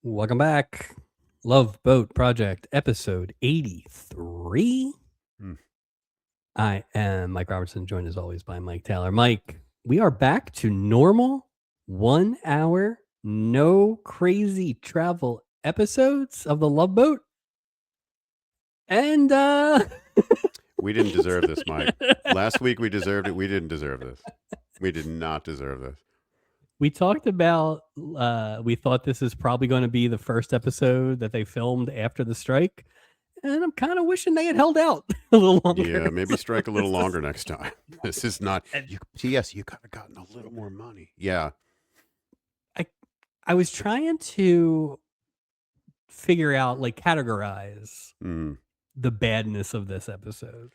Welcome back. Love Boat Project, episode 83. Hmm. I am Mike Robertson, joined as always by Mike Taylor. Mike, we are back to normal 1 hour, no crazy travel episodes of the Love Boat. And We didn't deserve this, Mike. Last week we deserved it. We didn't deserve this. We did not deserve this. we talked about we thought this is probably going to be the first episode that they filmed after the strike. And I'm kind of wishing they had held out a little longer. Yeah, maybe strike a little longer next time. This is not. TS, you could have gotten a little more money. Yeah. I was trying to figure out, like, categorize the badness of this episode.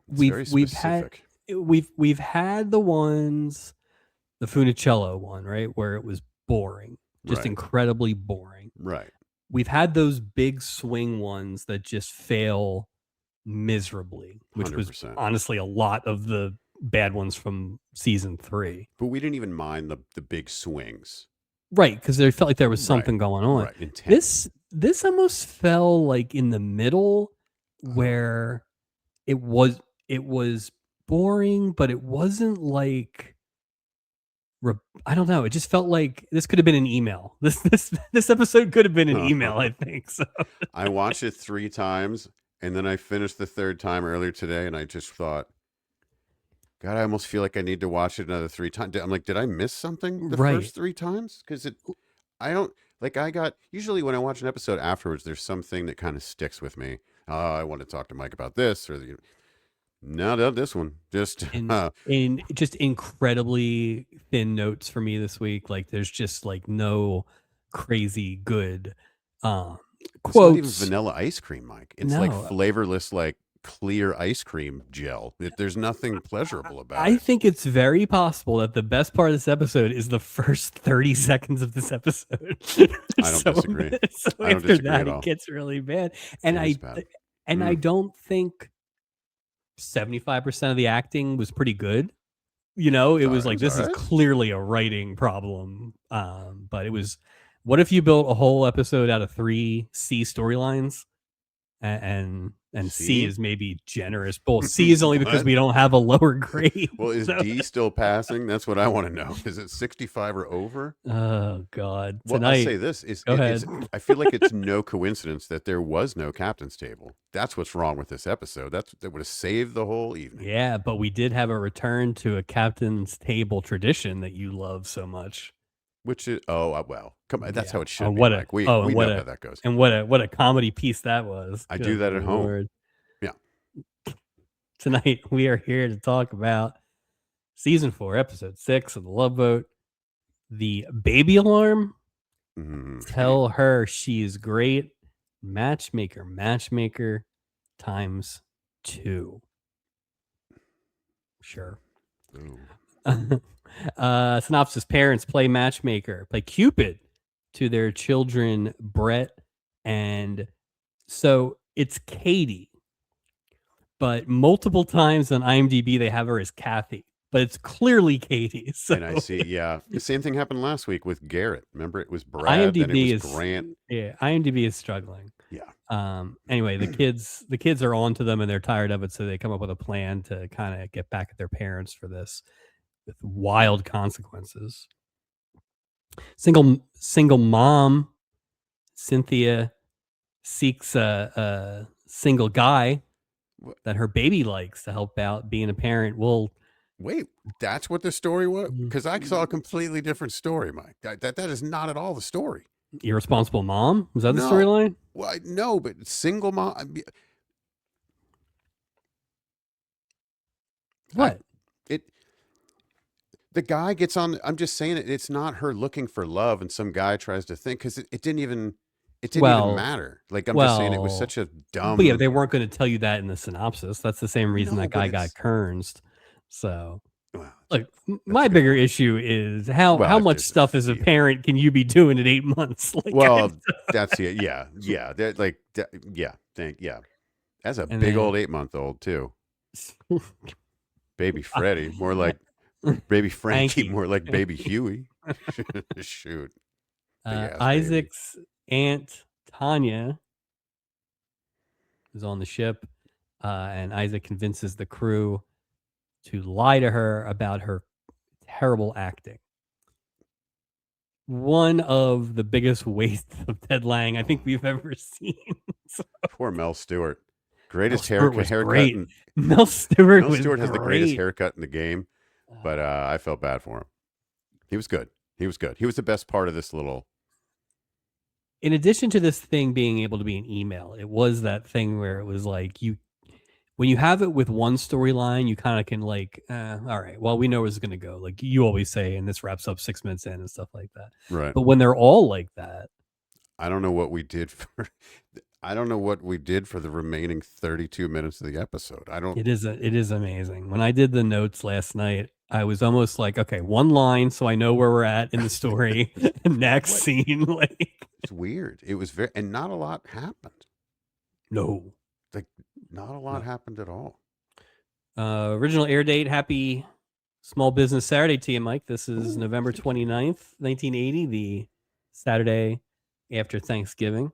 We've had the ones, the Funicello one, right, where it was boring, just incredibly boring. Right. We've had those big swing ones that just fail miserably, which 100%. Was honestly a lot of the bad ones from season 3. But we didn't even mind the big swings. Right, because there felt like there was something going on. Right. This almost fell like in the middle, where it was boring, but it wasn't like, I don't know. It just felt like this could have been an email. This episode could have been an email, I think. So I watched it 3 times, and then I finished the 3rd time earlier today, and I just thought, God, I almost feel like I need to watch it another 3 times. I'm like, did I miss something the first 3 times? Because usually when I watch an episode afterwards, there's something that kind of sticks with me. I want to talk to Mike about this, or no, this one just in just incredibly thin notes for me this week. Like, there's just like no crazy good quotes. It's not even vanilla ice cream, Mike. It's like flavorless, like clear ice cream gel. There's nothing pleasurable about it. I think it's very possible that the best part of this episode is the first 30 seconds of this episode. I don't disagree. So I don't after disagree that, at all. it gets really bad. And I don't think 75% of the acting was pretty good. You know, it was like, this is clearly a writing problem. But it was, what if you built a whole episode out of 3 C storylines? And C is maybe generous. Well, C is only because we don't have a lower grade. Well, is D still passing? That's what I want to know. Is it 65 or over? Oh, God. Well, I'll say this. I feel like it's no coincidence that there was no captain's table. That's what's wrong with this episode. That would have saved the whole evening. Yeah, but we did have a return to a captain's table tradition that you love so much. Which is, well, come on, that's how it should be. Like, we know how that goes. And what a comedy piece that was. I do that at home. Yeah. Tonight we are here to talk about season 4, episode 6 of The Love Boat, the baby alarm. Tell her she's great. Matchmaker times 2. Sure. Synopsis: parents play matchmaker, play Cupid to their children, Brett, and so it's Katie. But multiple times on IMDb they have her as Kathy, but it's clearly Katie. So. And I see, yeah, the same thing happened last week with Garrett. Remember, it was Brad, then it was Grant. Yeah, IMDb is struggling. Yeah. Anyway, the kids are on to them and they're tired of it, so they come up with a plan to kind of get back at their parents for this, with wild consequences. Single mom Cynthia seeks a single guy that her baby likes to help out being a parent. Well, wait, that's what the story was? Because I saw a completely different story, Mike. That is not at all the story. Irresponsible mom? Was that the storyline? Well, no, but single mom. What? The guy gets on. I'm just saying it's not her looking for love, and some guy tries to think, because it didn't even matter. Like, I'm just saying it was such a dumb. But yeah, they weren't going to tell you that in the synopsis. That's the same reason that guy got kernsed. So, look, my bigger issue is how much stuff as a parent can you be doing at 8 months? Like, well, that's it. Yeah. As a big old 8-month-old too. Baby Freddy, more like Baby Frankie, Frankie. more like Baby Huey. Shoot. Big ass baby. Isaac's aunt Tanya is on the ship, and Isaac convinces the crew to lie to her about her terrible acting. One of the biggest wastes of Ted Lang I think we've ever seen. So, poor Mel Stewart. Greatest Mel Stewart haircut. Great. Mel Stewart has the greatest haircut in the game, but I felt bad for him. He was good. He was the best part of this little. In addition to this thing being able to be an email, it was that thing where it was like when you have it with one storyline, you kind of can like, all right, well, we know where it's going to go. Like you always say, and this wraps up 6 minutes in and stuff like that. Right. But when they're all like that, I don't know what we did for the remaining 32 minutes of the episode. It is amazing. When I did the notes last night, I was almost like, okay, one line so I know where we're at in the story. Next scene. Like it's weird. It was and not a lot happened. No. Like not a lot happened at all. Original air date, happy Small Business Saturday to you, Mike. This is November 29th, 1980, the Saturday after Thanksgiving.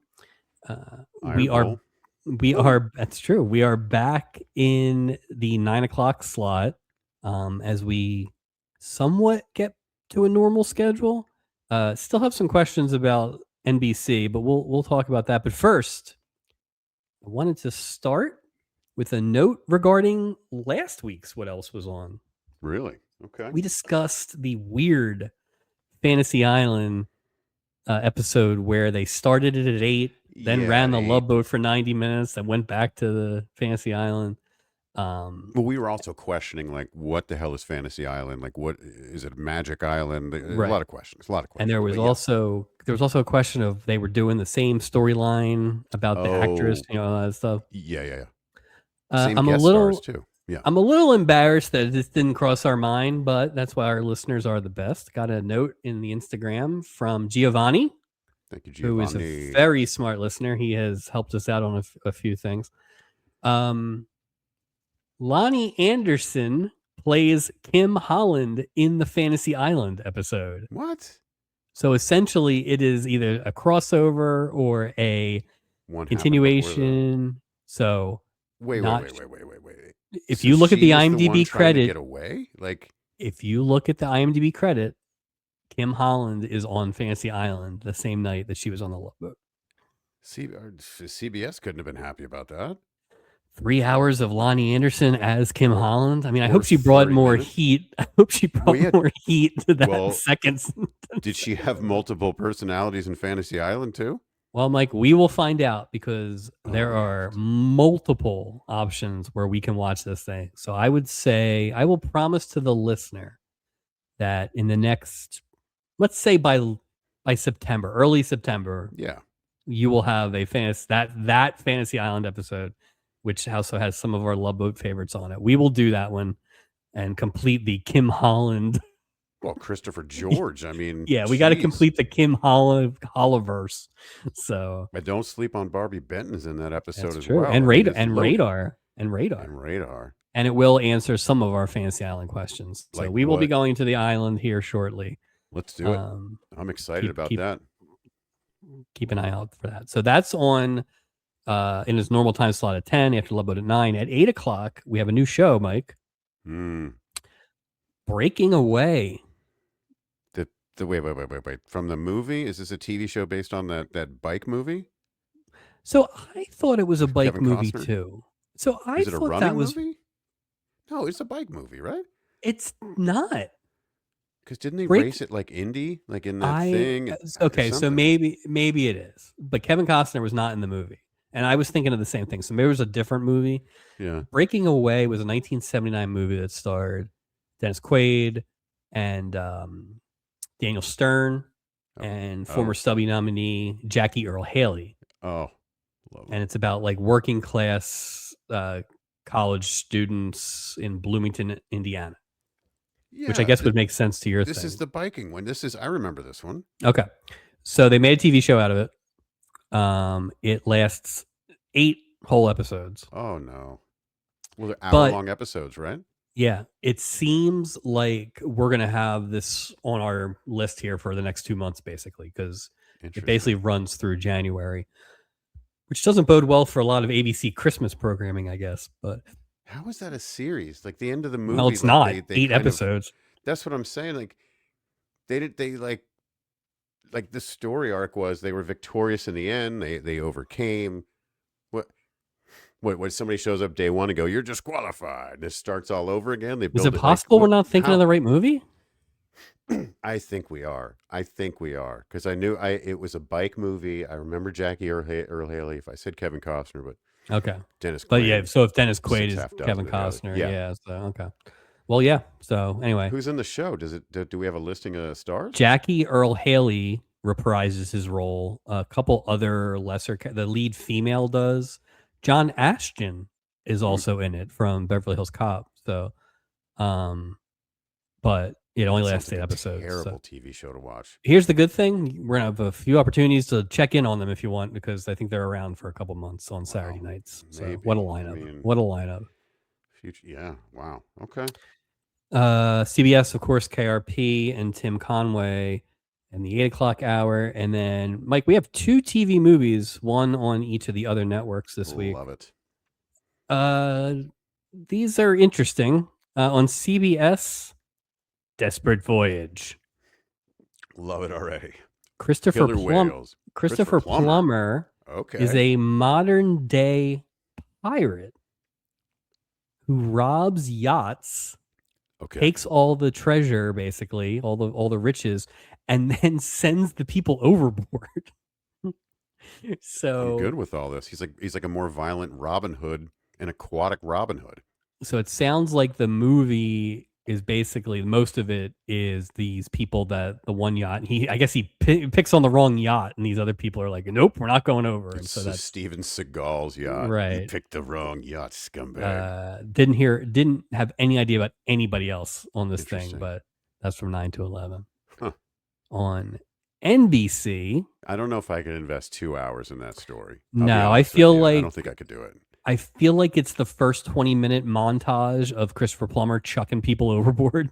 We are that's true. We are back in the 9:00 slot as we somewhat get to a normal schedule. Still have some questions about NBC, but we'll talk about that. But first, I wanted to start with a note regarding last week's What Else Was On. Really? Okay. We discussed the weird Fantasy Island episode where they started it at 8, then ran the Love Boat for 90 minutes, and went back to the Fantasy Island. Well, we were also questioning, like, what the hell is Fantasy Island? Like, what is it? Magic Island? Right. A lot of questions. And there was also a question of they were doing the same storyline about the actress, all that stuff. Yeah. Same guest stars too. Yeah. I'm a little embarrassed that this didn't cross our mind, but that's why our listeners are the best. Got a note in the Instagram from Giovanni. Thank you, Giovanni. Who is a very smart listener. He has helped us out on a few things. Lonnie Anderson plays Kim Holland in the Fantasy Island episode. What? So essentially, it is either a crossover or a continuation. So wait. If you look at the IMDb credit, get away? Like, if you look at the IMDb credit, Kim Holland is on Fantasy Island the same night that she was on the Love Boat. CBS couldn't have been happy about that. 3 hours of Lonnie Anderson as Kim Holland. I mean, I hope she brought more heat. I hope she brought more heat to that second. Did she have multiple personalities in Fantasy Island too? Well, Mike, we will find out because there are multiple options where we can watch this thing. So I would say, I will promise to the listener that in the next, let's say by September, early September, you will have a that Fantasy Island episode, which also has some of our Love Boat favorites on it. We will do that one and complete the Kim Holland. Well, Christopher George. I mean, we got to complete the Kim Holliverse. So, but don't sleep on Barbie Benton's in that episode as well. And Radar. And it will answer some of our Fantasy Island questions. So we will be going to the island here shortly. Let's do it. I'm excited about that. Keep an eye out for that. So that's on in its normal time slot at 10, after Love Boat at 9. At 8:00, we have a new show, Mike. Breaking Away. Wait. From the movie? Is this a TV show based on that bike movie? So I thought it was a bike movie too. So I thought that was movie? No, it's a bike movie, right? It's not. Because didn't they race it like Indy, like in that thing? Okay, so maybe it is. But Kevin Costner was not in the movie. And I was thinking of the same thing. So maybe it was a different movie. Yeah. Breaking Away was a 1979 movie that starred Dennis Quaid and Daniel Stern and former Stubby nominee Jackie Earle Haley. Oh, and it's about like working class college students in Bloomington, Indiana. Yeah, which I guess would make sense to your thing. This is the biking one. I remember this one. Okay. So they made a TV show out of it. It lasts 8 whole episodes. Oh, no. Well, they're hour-long episodes, right? Yeah, it seems like we're gonna have this on our list here for the next 2 months, basically, because it basically runs through January, which doesn't bode well for a lot of ABC Christmas programming, I guess. But how is that a series? Like the end of the well, movie, it's like not they 8 kind of. episodes. That's what I'm saying. Like they like the story arc was they were victorious in the end. They overcame. What somebody shows up day one and go, you're disqualified. This starts all over again. They Is build it it like possible we're what? not thinking of How? the right movie? I think we are. Because I knew it was a bike movie. I remember Jackie Earl Haley. If I said Kevin Costner, but Okay. Dennis But yeah, Quaid, so if Dennis Quaid six is half dozen Kevin of the other. Costner, Yeah. yeah, so okay. Well, yeah. So anyway, Who's in the show? Do we have a listing of stars? Jackie Earl Haley reprises his role. A couple other lesser, the lead female does. John Ashton is also in it from Beverly Hills Cop. So, but it only lasts 8 episodes. Terrible TV show to watch. Here's the good thing: we're gonna have a few opportunities to check in on them if you want, because I think they're around for a couple months on Saturday nights. So maybe. what a lineup! What a lineup! Future, yeah. Wow. Okay. CBS, of course, KRP and Tim Conway, and the 8 o'clock hour, and then Mike, we have 2 TV movies, one on each of the other networks this week. Love it. These are interesting. On CBS, Desperate Voyage. Love it already. Christopher Plummer is a modern day pirate who robs yachts, takes all the treasure, basically all the riches, and then sends the people overboard. So I'm good with all this. He's like a more violent Robin Hood, an aquatic Robin Hood. So it sounds like the movie is basically, most of it is these people that the one yacht, I guess he picks on the wrong yacht, and these other people are like, nope, we're not going over. And so that's Steven Seagal's yacht. Right. You picked the wrong yacht, scumbag. Didn't have any idea about anybody else on this thing, but that's from 9 to 11. Huh. On NBC. I don't know if I could invest 2 hours in that story. No, I feel like I don't think I could do it. I feel like it's the first 20-minute montage of Christopher Plummer chucking people overboard.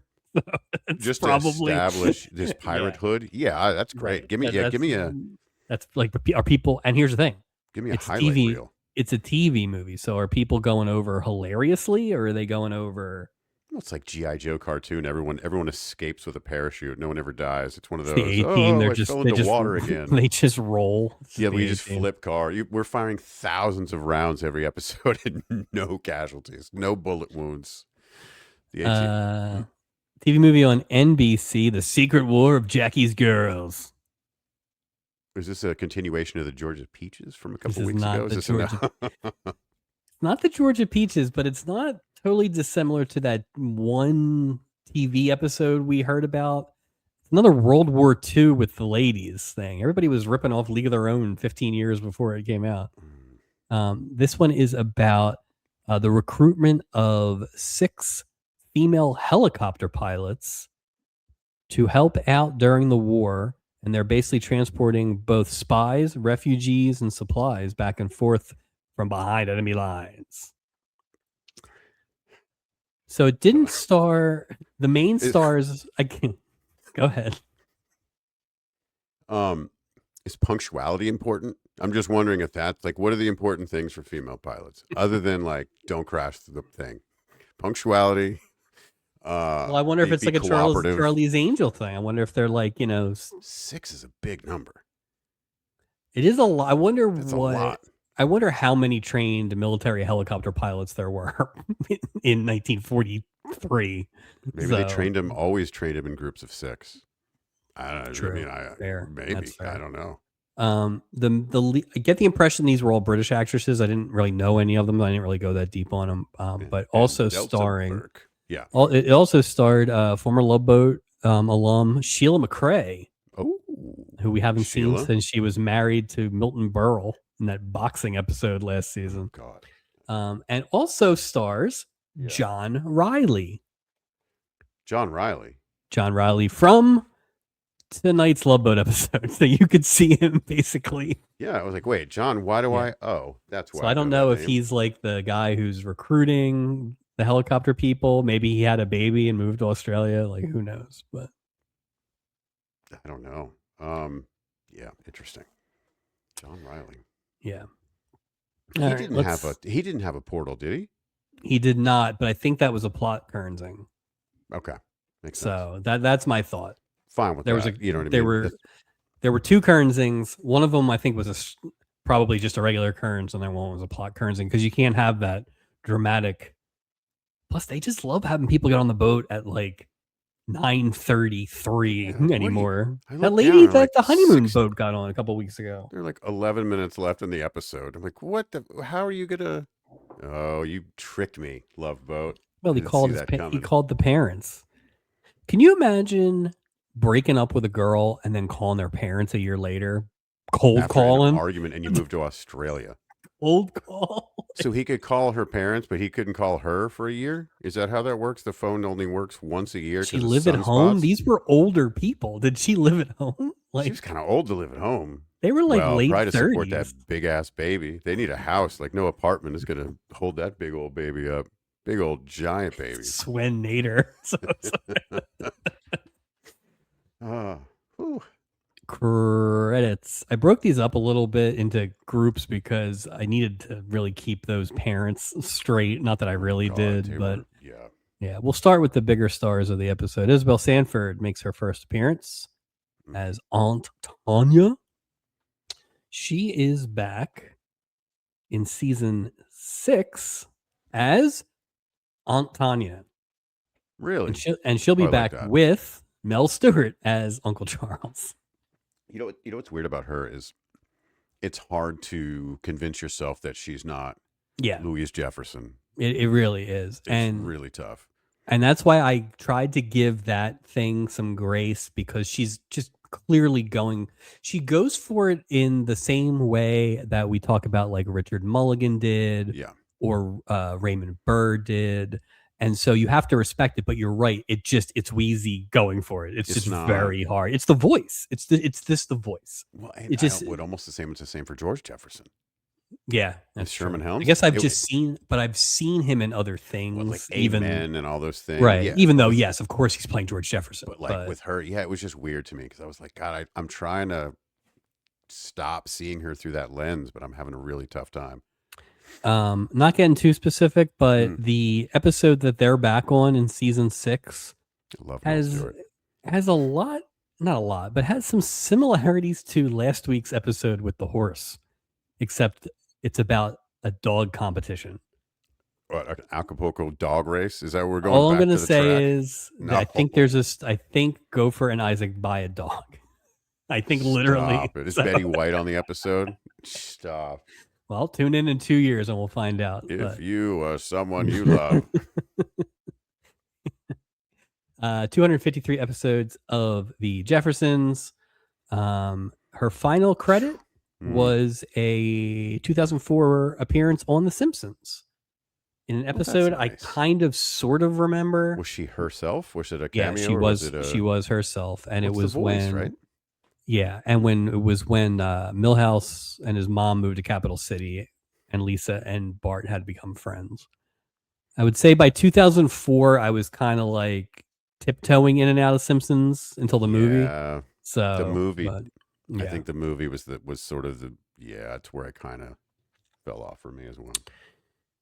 Just probably to establish this pirate hood. Yeah, that's great. Right. Give me a. That's like, are people? And here's the thing. Give me a highlight reel. It's a TV movie, so are people going over hilariously, or are they going over? Well, it's like G.I. Joe cartoon. Everyone escapes with a parachute. No one ever dies. It's one of those. The A-team, they fell into water again. They just roll. Yeah, we just flip car. We're firing thousands of rounds every episode and no casualties, no bullet wounds. The A-team. TV movie on NBC, The Secret War of Jackie's Girls. Is this a continuation of the Georgia Peaches from a couple weeks ago? It's not the Georgia Peaches, but it's not totally dissimilar to that one TV episode we heard about. Another World War II with the ladies thing. Everybody was ripping off League of Their Own 15 years before it came out. This one is about the recruitment of 6 female helicopter pilots to help out during the war. And they're basically transporting both spies, refugees, and supplies back and forth from behind enemy lines. So it didn't star the main stars. I can't go ahead. Is punctuality important? I'm just wondering if that's like, what are the important things for female pilots other than like, don't crash the thing? Punctuality. Well, I wonder if it's like a Charlie's Angel thing. I wonder if they're like, 6 is a big number. It is a lot. I wonder That's a lot. I wonder how many trained military helicopter pilots there were in 1943. Maybe they always trained them in groups of 6. I don't know. True. Maybe. I don't know. I get the impression these were all British actresses. I didn't really know any of them. I didn't really go that deep on them. But also starring. Burke. Yeah. It also starred former Love Boat alum Sheila McRae, who we haven't seen since she was married to Milton Berle in that boxing episode last season. Oh, God. And also stars John Riley. John Riley from tonight's Love Boat episode. So you could see him basically. Yeah, I was like, wait, John, why do I? Oh, that's why. So I don't know if he's like the guy who's recruiting the helicopter people. Maybe he had a baby and moved to Australia. Like, who knows? But I don't know. Yeah, interesting. John Riley. yeah. He didn't have a portal, did he? He did not, but I think that was a plot kernsing. Okay. Makes sense. That's my thought. Fine with that. You know what I mean? There were two kernsings. One of them I think was probably just a regular kerns, and then one was a plot kernsing, because you can't have that dramatic. Plus, they just love having people get on the boat at like 9:33 anymore. That lady that the honeymoon boat got on a couple weeks ago. There are like 11 minutes left in the episode. I'm like, what the? How are you gonna? Oh, you tricked me, Love Boat. Well, he called the parents. Can you imagine breaking up with a girl and then calling their parents a year later? Cold calling? An argument, and you moved to Australia. Cold call. So he could call her parents, but he couldn't call her for a year? Is that how that works? The phone only works once a year? She live at home? These were older people. Did she live at home? Like, she was kind of old to live at home. They were like late 30s. To support that big ass baby. They need a house. Like, no apartment is going to hold that big old baby up. Big old giant baby. Swen Nader. Credits. I broke these up a little bit into groups because I needed to really keep those parents straight. Not that I really did, but yeah. We'll start with the bigger stars of the episode. Isabel Sanford makes her first appearance as Aunt Tanya. She is back in season 6 as Aunt Tanya. Really? And she'll be back with Mel Stewart as Uncle Charles. You know what's weird about her is it's hard to convince yourself that she's not Louise Jefferson. It really is. It's really tough. And that's why I tried to give that thing some grace, because she's just clearly she goes for it in the same way that we talk about like Richard Mulligan did or Raymond Burr did. And so you have to respect it, but you're right. It's wheezy going for it. It's just very hard. It's the voice. It's the voice. Well, and it's almost the same. It's the same for George Jefferson. Yeah, that's Sherman Helms. I guess I've seen him in other things, like Amen and all those things, right? Yeah, even though, yes, of course, he's playing George Jefferson. But with her, it was just weird to me, because I was like, God, I'm trying to stop seeing her through that lens, but I'm having a really tough time. Not getting too specific, but the episode that they're back on in season 6 has a lot, not a lot, but has some similarities to last week's episode with the horse, except it's about a dog competition. What, an Acapulco dog race? Is that where we're going? All I'm going to say is that I think Gopher and Isaac buy a dog. I think literally. Stop it. Is Betty White on the episode? Stop. Well, tune in 2 years and we'll find out. If you are someone you love. 253 episodes of The Jeffersons. Her final credit was a 2004 appearance on The Simpsons. In an episode I kind of sort of remember. Was she herself? Was it a cameo? Yeah, she was herself. And it was when... right? Yeah, and it was when Milhouse and his mom moved to Capital City, and Lisa and Bart had become friends. I would say by 2004, I was kind of like tiptoeing in and out of Simpsons until the movie. Yeah, so the movie. I think the movie was sort of it's where I kind of fell off for me as well.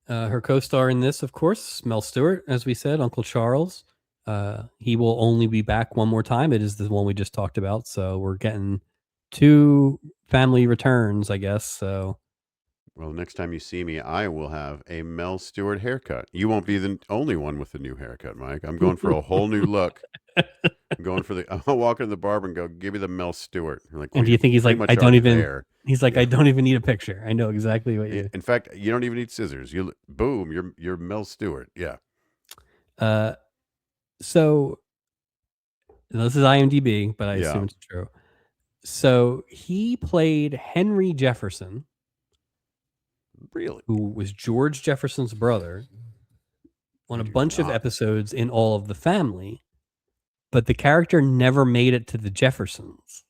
Her co-star in this, of course, Mel Stewart, as we said, Uncle Charles. He will only be back one more time. It is the one we just talked about. So we're getting 2 family returns, I guess. So, well, next time you see me, I will have a Mel Stewart haircut. You won't be the only one with the new haircut, Mike. I'm going for a whole new look. I'll walk into the barber and go, give me the Mel Stewart. Like, and do you think he's like, I don't even need a picture. I know exactly what you. In fact, you don't even need scissors. Boom, you're Mel Stewart. Yeah. So this is IMDb, but I assume it's true. So he played Henry Jefferson. Really? Who was George Jefferson's brother on a bunch of episodes in All of the Family, but the character never made it to the Jeffersons.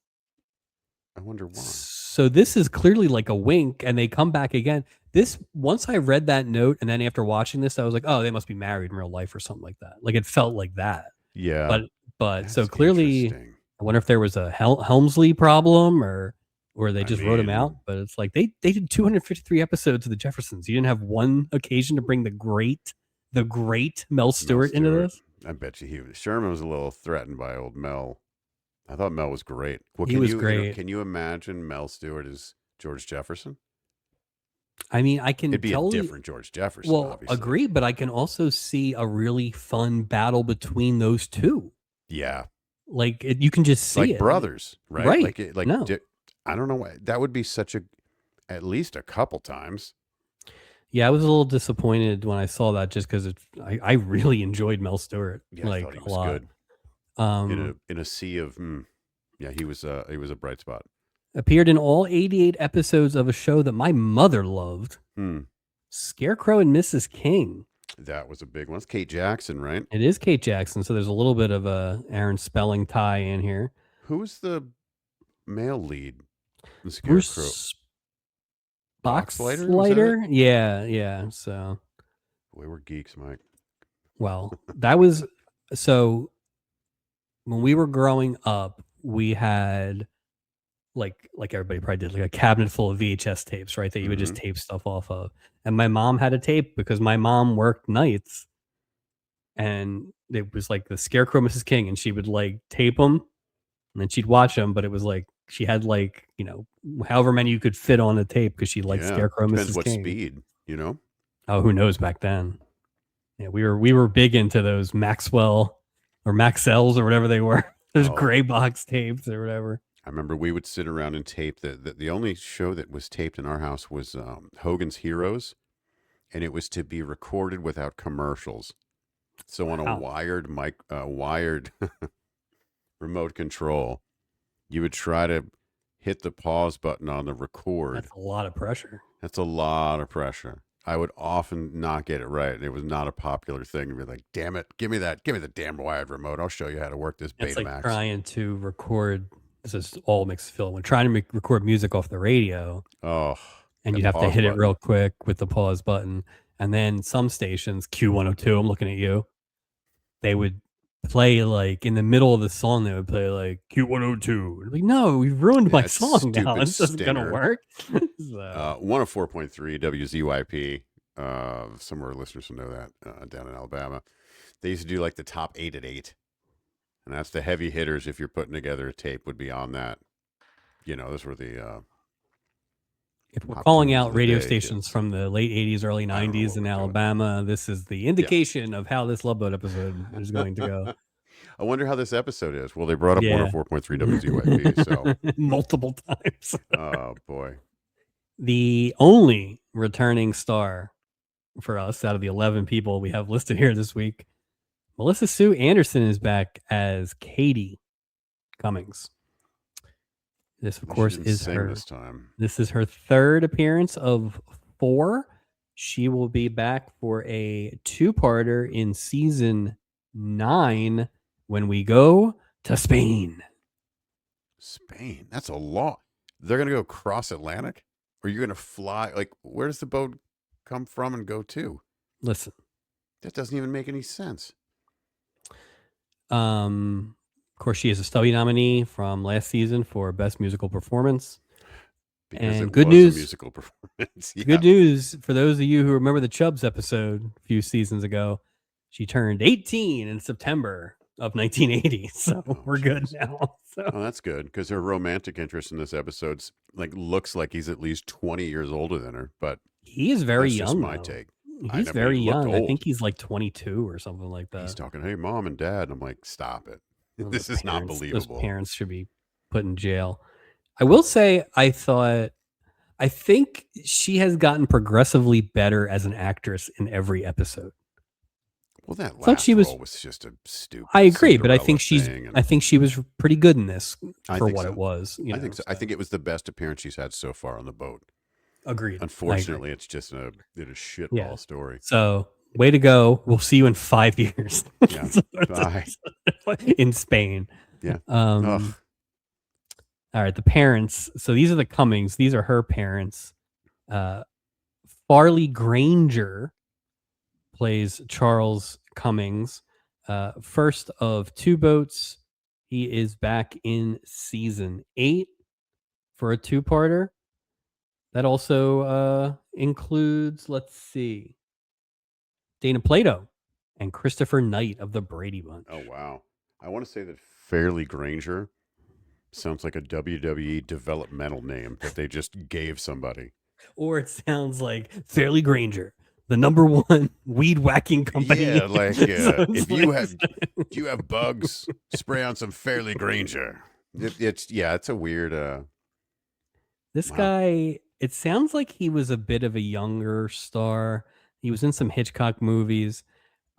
I wonder why. So this is clearly like a wink, and they come back again. This once I read that note, and then after watching this, I was like, oh, they must be married in real life or something like that. Like it felt like that. Yeah, But so that's clearly, interesting. I wonder if there was a Helmsley problem or they I just wrote him out. mean, But it's like they did 253 episodes of the Jeffersons. You didn't have one occasion to bring the great Mel Stewart into this. I bet you Sherman was a little threatened by old Mel. I thought Mel was great. Well, He was great. can you imagine Mel Stewart as George Jefferson? I mean, I can It'd be a totally different George Jefferson, obviously. agree, but I can also see a really fun battle between those two. Yeah, Like you can just see like it. brothers, right? Right. Like I don't know why that would be such at least a couple times. Yeah, I was a little disappointed when I saw that just because I really enjoyed Mel Stewart. Yeah, I thought he was good. In a sea of yeah, he was a bright spot. Appeared in all 88 episodes of a show that my mother loved. Scarecrow and Mrs. King. That was a big one. It's Kate Jackson, right? It is Kate Jackson, so there's a little bit of a Aaron Spelling tie in here. Who's the male lead? The Scarecrow. Bruce Boxleiter? Yeah. So, boy, we're geeks, Mike. Well, that was so. When we were growing up, we had like everybody probably did, like a cabinet full of VHS tapes, right? That you would just tape stuff off of. And my mom had a tape because my mom worked nights, and it was like the Scarecrow, Mrs. King, and she would like tape them, and then she'd watch them. But it was like she had like however many you could fit on a tape because she liked Scarecrow, depends Mrs. what King. Speed, Oh, who knows back then? Yeah, we were big into those Maxwell or Maxells or whatever they were. Those gray box tapes or whatever. I remember we would sit around and tape the only show that was taped in our house was Hogan's Heroes, and it was to be recorded without commercials. So on a wired remote control, you would try to hit the pause button on the record. That's a lot of pressure. I would often not get it right. It was not a popular thing to be like, damn it, give me the damn wired remote. I'll show you how to work this Betamax. It's like trying to record. This is all mixed feel. When trying to record music off the radio. Oh. And you'd have to hit it real quick with the pause button. And then some stations, Q102, I'm looking at you, they would play like in the middle of the song, they would play like Q102. Like, no, you've ruined my song now. This isn't going to work. 104.3 WZYP. Some of our listeners will know that down in Alabama. They used to do like the top 8 at 8. And that's the heavy hitters. If you're putting together a tape, would be on that. Those were the. If we're calling out radio stations from the late 80s, early 90s in Alabama, this is the indication of how this Love Boat episode is going to go. I wonder how this episode is. Well, they brought up 104.3 WZYP, so multiple times. Oh boy. The only returning star for us out of the 11 people we have listed here this week, Melissa Sue Anderson is back as Katie Cummings. This, of course, is her. This is her third appearance of 4. She will be back for a 2-parter in season 9 when we go to Spain. Spain? That's a lot. They're going to go cross Atlantic? Or you're going to fly? Like, where does the boat come from and go to? Listen. That doesn't even make any sense. Of course, she is a Stubby nominee from last season for Best Musical Performance. Because and good news, a musical performance. Yeah. Good news for those of you who remember the Chubbs episode a few seasons ago. She turned 18 in September of 1980, so we're good now. So. Oh, that's good because her romantic interest in this episode looks like he's at least 20 years older than her, but he is very young. Just my take. He's very young. I think he's like 22 or something like that. He's talking, hey, mom and dad. And I'm like, stop it. This is not believable. Those parents should be put in jail. I will say, I think she has gotten progressively better as an actress in every episode. Well, that last role was just a stupid. I agree, but I think she was pretty good in this for what it was. I think so. I think it was the best appearance she's had so far on the boat. Agreed. Unfortunately, it's just a shitball story. So, way to go. We'll see you in 5 years. Yeah. Bye. In Spain. Yeah. All right, the parents. So these are the Cummings. These are her parents. Farley Granger plays Charles Cummings. First of two boats. He is back in season 8 for a two-parter. That also includes, let's see, Dana Plato and Christopher Knight of the Brady Bunch. Oh, wow. I want to say that Fairly Granger sounds like a WWE developmental name that they just gave somebody. Or it sounds like Fairly Granger, the #1 weed whacking company. Yeah, like if you have bugs, spray on some Fairly Granger. It's a weird. This Wow. guy, it sounds like he was a bit of a younger star. He was in some Hitchcock movies.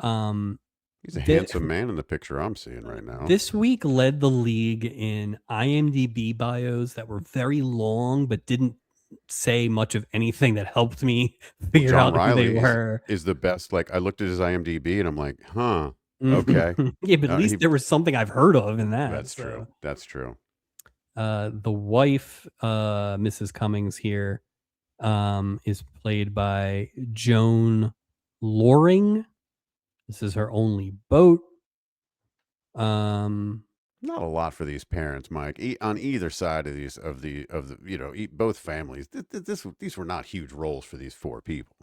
He's a handsome man in the picture I'm seeing right now. This week led the league in IMDb bios that were very long, but didn't say much of anything that helped me figure out who they were. Is the best. Like I looked at his IMDb and I'm like, huh, okay. Yeah, but at least there was something I've heard of in that. That's true. That's true. The wife, Mrs. Cummings here, is played by Joan Loring. This is her only boat. Not a lot for these parents, Mike. On either side of both families. These were not huge roles for these 4 people.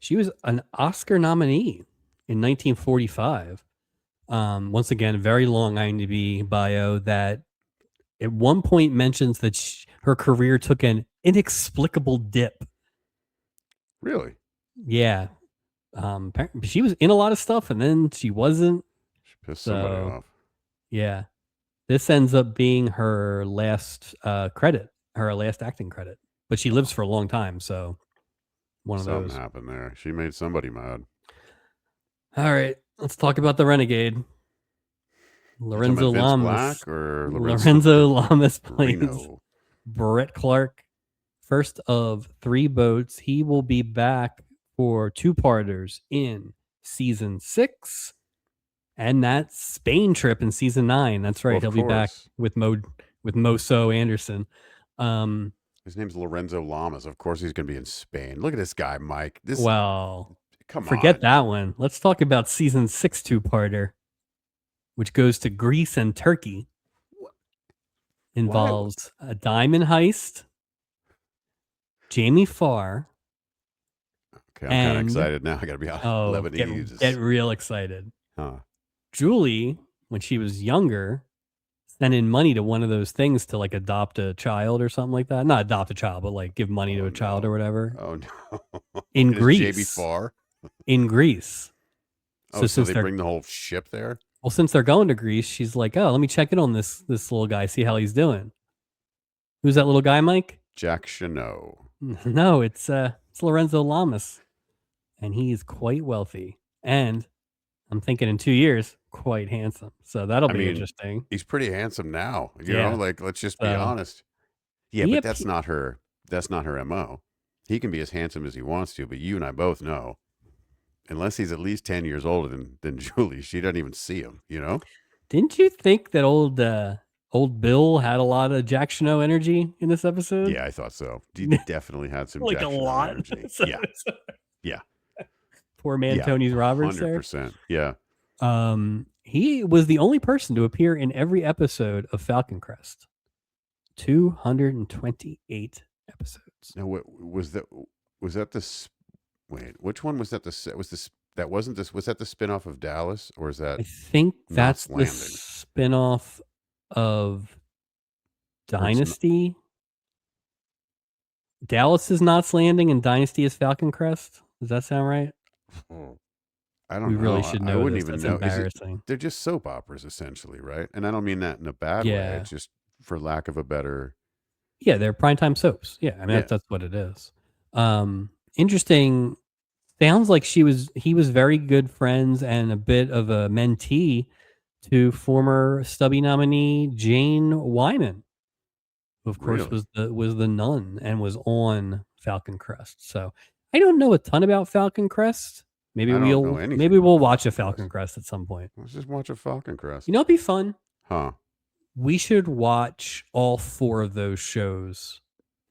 She was an Oscar nominee in 1945. Once again, a very long IMDb bio that at one point mentions that her career took an inexplicable dip. Really? Yeah. She was in a lot of stuff and then she wasn't. She pissed somebody off. Yeah. This ends up being her last credit, her last acting credit. But she lives for a long time, so something happened there. She made somebody mad. All right. Let's talk about the Renegade. Lorenzo Lamas. Lorenzo Lamas plays Brett Clark. First of 3 boats. He will be back for 2-parters in season 6. And that Spain trip in season 9. That's right. He'll be back with Moso Anderson. His name's Lorenzo Lamas. Of course he's going to be in Spain. Look at this guy, Mike. Come on. Forget that one. Let's talk about season 6 2-parter, which goes to Greece and Turkey. Involves a diamond heist, Jamie Farr. Okay, I'm kind of excited now. I got to be honest. Lebanese. Get real excited. Huh. Julie, when she was younger, sent in money to one of those things to like adopt a child or something like that. Not adopt a child, but like give money to a child or whatever. Oh no! In Greece, Jamie Farr. In Greece. So they bring the whole ship there. Well, since they're going to Greece, she's like, "Oh, let me check in on this little guy, see how he's doing." Who's that little guy, Mike? Jack Chanot. No, it's Lorenzo Lamas, and he's quite wealthy, and I'm thinking in 2 years, quite handsome. So that'll be interesting. He's pretty handsome now. You know, like let's just be honest. Yeah, but that's not her. That's not her MO. He can be as handsome as he wants to, but you and I both know, unless he's at least 10 years older than Julie, she doesn't even see him, you know? Didn't you think that old Bill had a lot of Jack Chanot energy in this episode? Yeah, I thought so. He definitely had some like Jack a Chanot lot. energy. Yeah. Poor man Tony Roberts 100%. there. Yeah. He was the only person to appear in every episode of Falcon Crest. 228 episodes. Now, was that the? Wait, which one was that? Was that the spinoff of Dallas, or is that? I think that's the spinoff of Dynasty. Dallas is Knots Landing, and Dynasty is Falcon Crest. Does that sound right? I don't know. We really should know. I wouldn't this. even That's know. Embarrassing. They're just soap operas, essentially, right? And I don't mean that in a bad way. It's just for lack of a better. Yeah, they're primetime soaps. Yeah, I mean that's what it is. Interesting. Sounds like he was very good friends and a bit of a mentee to former Stubby nominee Jane Wyman, who of course was the nun and was on Falcon Crest. So I don't know a ton about Falcon Crest. Maybe we'll watch a Falcon Crest at some point. Let's just watch a Falcon Crest. You know, it'd be fun. Huh? We should watch all 4 of those shows.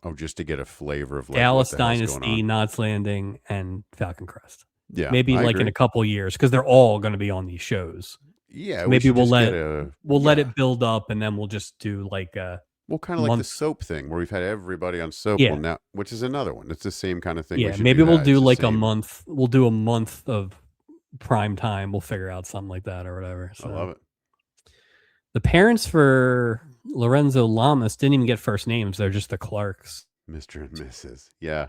Oh, just to get a flavor of like what Dallas the hell's going Dynasty, on. Knots Landing, and Falcon Crest. Yeah, maybe I like agree. in a couple years, because they're all going to be on these shows. Yeah, So we maybe should we'll just get let it build up, and then we'll just do like a well, kind of like the month. soap thing where we've had everybody on soap. Yeah. Well, now, which is another one. It's the same kind of thing. We Yeah, should maybe do we'll that. It's do the like a same. month. We'll do a month of prime time. We'll figure out something like that or whatever. So. I love it. The parents for Lorenzo Lamas didn't even get first names. They're just the Clarks. Mr. and Mrs. Yeah.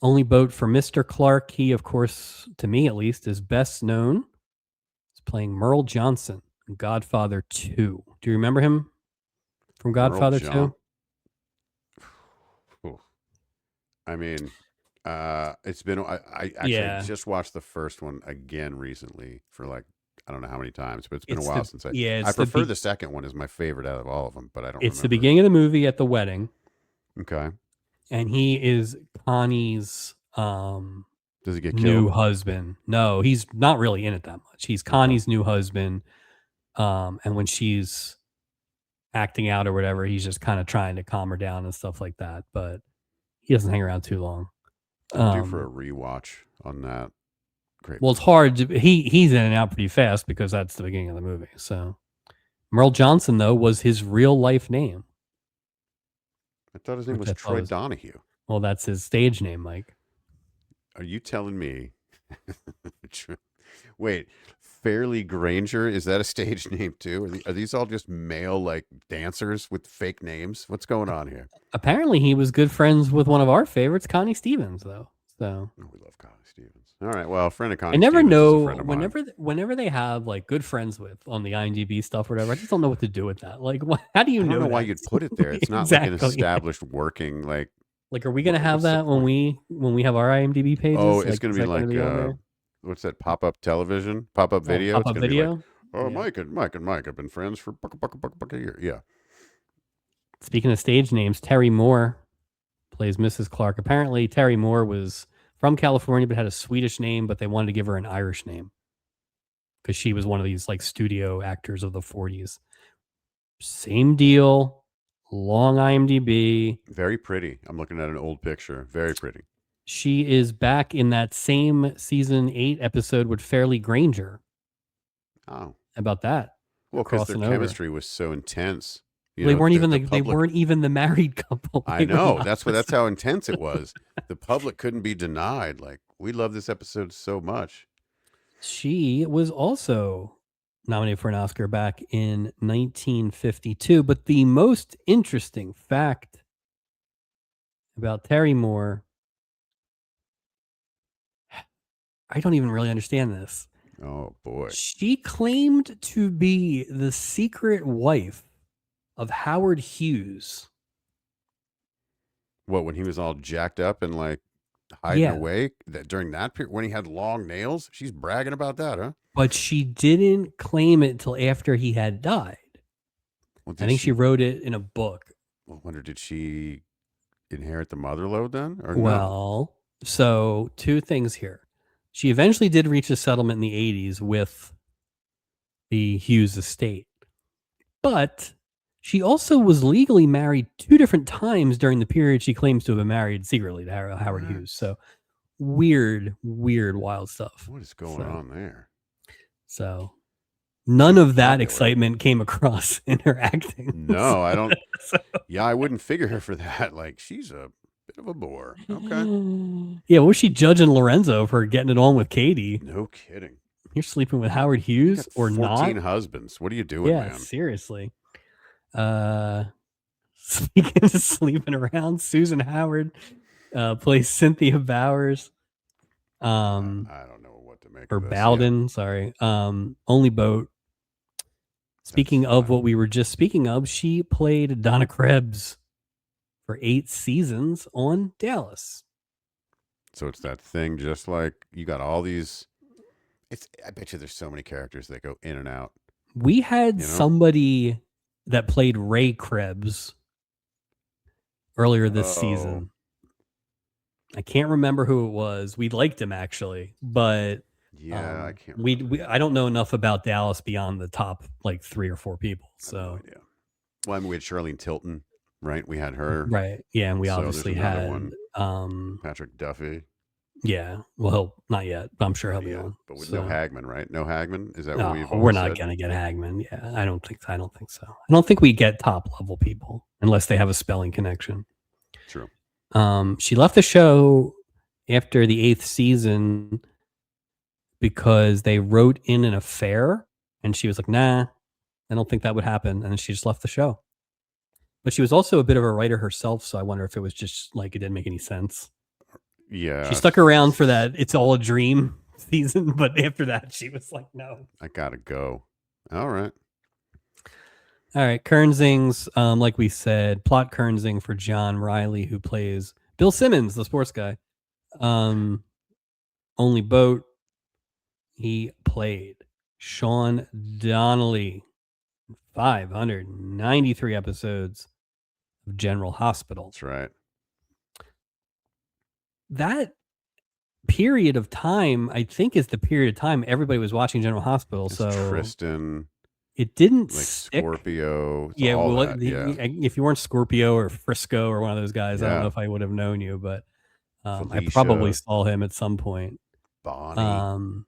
Only boat for Mr. Clark. He, of course, to me at least, is best known as playing Merle Johnson in Godfather 2. Do you remember him from Godfather 2? I mean, it's been, I actually just watched the first one again recently for like, I don't know how many times, but it's been a while since I prefer the second one is my favorite out of all of them, but I don't remember. It's the beginning of the movie at the wedding. Okay. And he is Connie's does he get new killed? Husband. No, he's not really in it that much. He's Connie's new husband. And when she's acting out or whatever, he's just kind of trying to calm her down and stuff like that. But he doesn't hang around too long. I'm due for a rewatch on that. Great. Well, it's hard. He's in and out pretty fast because that's the beginning of the movie. So Merle Johnson, though, was his real life name. I thought his name was Troy Donahue. Well, that's his stage name, Mike. Are you telling me? Wait, Fairly Granger, is that a stage name too? Are these all just male like dancers with fake names? What's going on here? Apparently, he was good friends with one of our favorites, Connie Stevens, though. So we love Connie Stevens. All right, well, a friend of Connie. I never Stevens know is a friend of whenever they have like good friends with on the IMDb stuff, or whatever. I just don't know what to do with that. Like, how do you know? I don't know why you'd put it there. It's not like an established working like. Like, are we gonna have that when we have our IMDb pages? Oh, it's gonna be like what's that? Pop-up television, pop-up video. Pop-up video. Be like, Mike and Mike have been friends for a year. Yeah. Speaking of stage names, Terry Moore plays Mrs. Clark. Apparently, Terry Moore was from California but had a Swedish name, but they wanted to give her an Irish name because she was one of these like studio actors of the 40s. Same deal. Long IMDb. Very pretty. I'm looking at an old picture. Very pretty. She is back in that same season 8 episode with Fairly Granger. Oh, how about that? Well, because their chemistry was so intense. They weren't even the married couple. I know. That's how intense it was. The public couldn't be denied. Like, we love this episode so much. She was also nominated for an Oscar back in 1952. But the most interesting fact about Terry Moore, I don't even really understand this. Oh, boy. She claimed to be the secret wife of Howard Hughes. What, when he was all jacked up and like hiding away during that period when he had long nails? She's bragging about that, huh? But she didn't claim it until after he had died. Well, I think she wrote it in a book. Well, I wonder, did she inherit the mother load then? Or well, no? So 2 things here. She eventually did reach a settlement in the 80s with the Hughes estate. But she also was legally married 2 different times during the period she claims to have been married secretly to Howard Hughes. So weird, wild stuff. What is going on there? So none of that excitement came across in her acting. No, I don't. Yeah, I wouldn't figure her for that. Like, she's a bit of a bore. Okay. Yeah, what was she judging Lorenzo for getting it on with Katie? No kidding. You're sleeping with Howard Hughes or 14 not? 14 husbands. What are you doing, man? Yeah, seriously. Speaking of sleeping around, Susan Howard plays Cynthia Bowers. I don't know what to make or of this. Bowden, sorry. Only boat. Speaking of what we were just speaking of, she played Donna Krebs for 8 seasons on Dallas. So it's that thing, just like you got all these. I bet you there's so many characters that go in and out. We had somebody that played Ray Krebs earlier this season. I can't remember who it was. We liked him actually, but Yeah, I can't We, remember. we I don't know enough about Dallas beyond the top like 3 or 4 people. I have no So idea. Well, I mean, we had Charlene Tilton, right? We had her. right, yeah, and we So there's obviously another had one, Patrick Duffy. yeah, well, not yet, but I'm sure he'll Not be yet, on. but with no So Hagman, right? No Hagman. Is that what no, we've we're always not said? gonna get Hagman. Yeah, I don't think so. I don't think we get top level people unless they have a spelling connection. True. She left the show after the 8th season because they wrote in an affair, and she was like, "Nah, I don't think that would happen," and then she just left the show. But she was also a bit of a writer herself, so I wonder if it was just like it didn't make any sense. Yeah. She stuck around for that "It's All a Dream" season, but after that, she was like, "No, I gotta go." All right. All right, Kernsing's, like we said, plot Kernsing for John Riley, who plays Bill Simmons, the sports guy. Only Boat, he played Sean Donnelly, 593 episodes of General Hospital. That's right. That period of time, I think, is the period of time everybody was watching General Hospital. It's so Tristan. It didn't like stick. Scorpio. It's Yeah, all well, that. Yeah. if you weren't Scorpio or Frisco or one of those guys, I don't know Yeah. if I would have known you, but I Felicia. probably saw him at some point. Bonnie.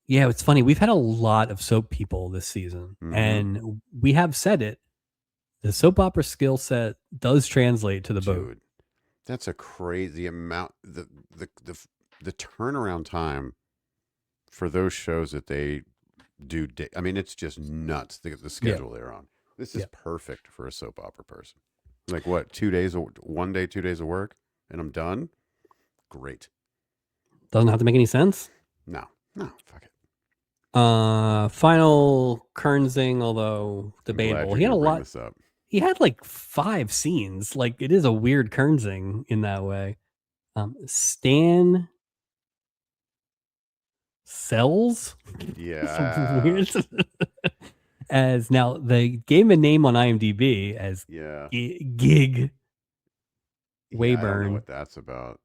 Yeah, it's funny. We've had a lot of soap people this season, and we have said it. The soap opera skill set does translate to the boat. That's a crazy amount. The turnaround time for those shows that they do. I mean, it's just nuts. The schedule they're on. This is perfect for a soap opera person. Like what? 2 days? 1 day, 2 days of work, and I'm done. Great. Doesn't have to make any sense. No, fuck it. Final Kernsing, although debatable. He had a lot. He had like 5 scenes. Like it is a weird Kernsing in that way. Stan Sells. Yeah. Weird. As now they gave him a name on IMDb as Gig Wayburn. I don't know what that's about.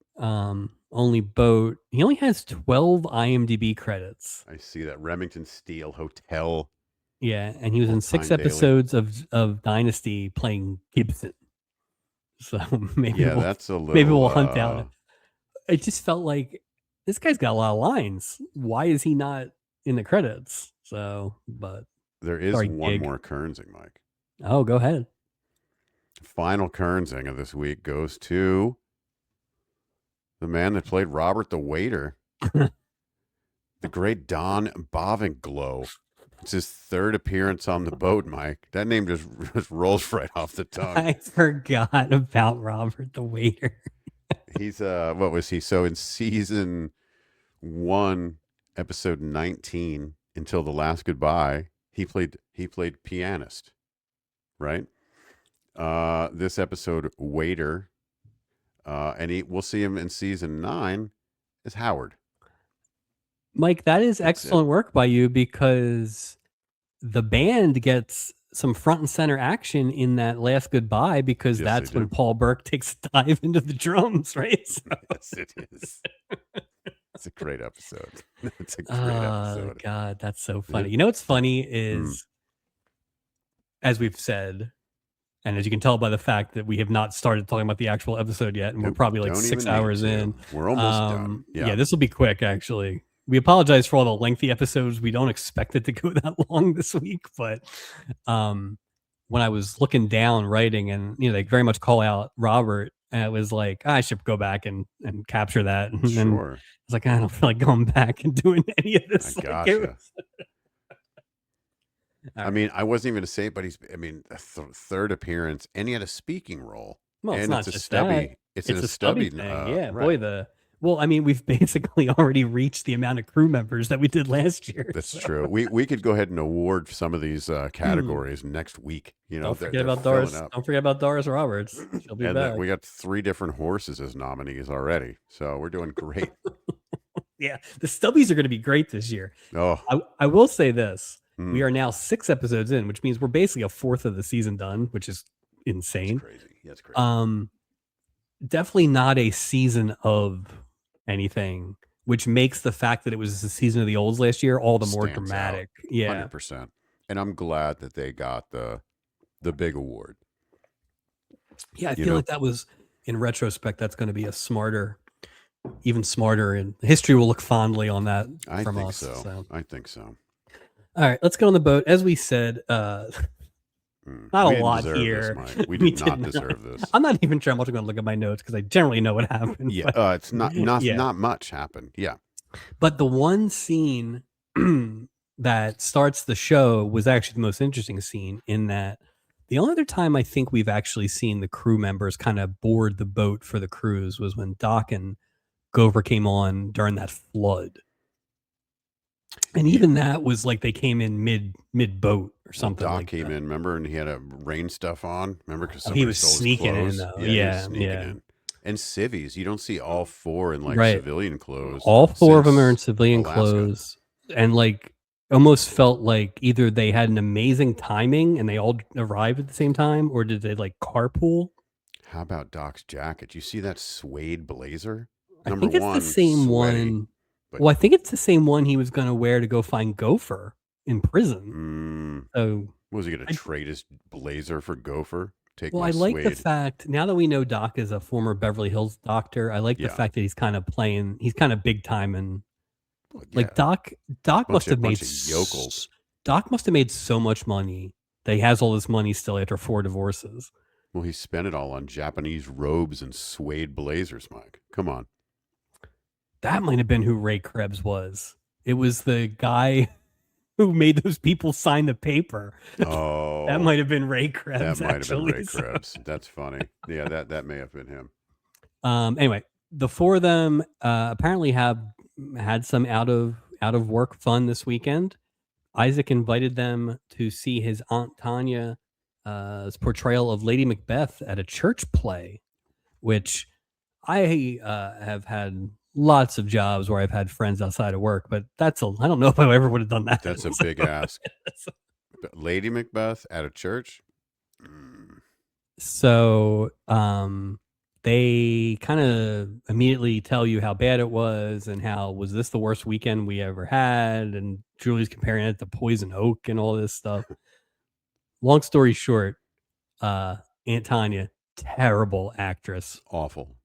Only Boat. He only has 12 IMDb credits. I see that. Remington Steele Hotel. Yeah, and he was in 6 episodes of Dynasty playing Gibson. So maybe that's a little. Maybe we'll hunt down. It just felt like this guy's got a lot of lines. Why is he not in the credits? So, but there is one more Kernsing, Mike. Oh, go ahead. Final Kernsing of this week goes to the man that played Robert the waiter, the great Don Bovinglow. It's his 3rd appearance on the boat, Mike. That name just rolls right off the tongue. I forgot about Robert the waiter. He's what was he? So in season 1, episode 19, Until the Last Goodbye, he played pianist, right? This episode, waiter, and we'll see him in season 9 as Howard. Mike, that is excellent work by you, because the band gets some front and center action in that Last Goodbye, because that's when Paul Burke takes a dive into the drums, right? So. Yes, it is. It's a great episode. It's a great episode. Oh, God, that's so funny. You know what's funny is, as we've said, and as you can tell by the fact that we have not started talking about the actual episode yet, and we're probably like 6 hours in. We're almost done. Yeah, this will be quick, actually. We apologize for all the lengthy episodes. We don't expect it to go that long this week, but when I was looking down writing, and they very much call out Robert, and it was like, I should go back and capture that. And then I was like, I don't feel like going back and doing any of this. I gotcha. I mean, I wasn't even going to say it, but he's, a 3rd appearance, and he had a speaking role. Well, and it's not just that. It's a stubby thing. Yeah, right. boy, well, I mean, we've basically already reached the amount of crew members that we did last year. That's true. We could go ahead and award some of these categories next week. Don't forget about Doris. Don't forget about Doris Roberts. She'll be back. We got 3 different horses as nominees already, so we're doing great. Yeah, the stubbies are going to be great this year. Oh, I will say this: we are now 6 episodes in, which means we're basically a 4th of the season done, which is insane. That's crazy. That's crazy. Definitely not a season of anything which makes the fact that it was the season of the olds last year all the more Stands out dramatic. Yeah. 100%. And I'm glad that they got the big award. Yeah, I feel like that was, in retrospect, that's going to be even smarter, and history will look fondly on that from us. I think so. All right, let's get on the boat. As we said, not a lot here. This, we did not deserve this. I'm not even sure I'm going to look at my notes because I generally know what happened. Yeah, it's not much happened. Yeah. But the one scene that starts the show was actually the most interesting scene, in that the only other time I think we've actually seen the crew members kind of board the boat for the cruise was when Doc and Gopher came on during that flood. And even that was like they came in mid boat or something. Doc like came in, remember, and he had a rain stuff on. Remember, because he was sneaking in, though. Yeah. In. And civvies, you don't see all four in civilian clothes. All four of them are in civilian clothes, and almost felt like either they had an amazing timing and they all arrived at the same time, or did they carpool? How about Doc's jacket? You see that suede blazer? I think it's the same one. Well, I think it's the same one he was going to wear to go find Gopher in prison. So was he going to trade his blazer for Gopher? I like the fact, now that we know Doc is a former Beverly Hills doctor, I like the fact that he's kind of big time, and Doc must have made yokels. Doc must have made so much money that he has all this money still after 4 divorces. Well, he spent it all on Japanese robes and suede blazers, Mike. Come on. That might have been who Ray Krebs was. It was the guy who made those people sign the paper. Oh, that might have been Ray Krebs. That might have been Ray Krebs. That's funny. Yeah, that may have been him. Anyway, the 4 of them apparently had some out of work fun this weekend. Isaac invited them to see his Aunt Tanya's portrayal of Lady Macbeth at a church play, which I have had lots of jobs where I've had friends outside of work, but I don't know if I ever would have done that. That's a big ask. Lady Macbeth at a church. So they kind of immediately tell you how bad it was and how was this the worst weekend we ever had, and Julie's comparing it to Poison Oak and all this stuff. Long story short, Aunt Tanya, terrible actress. Awful.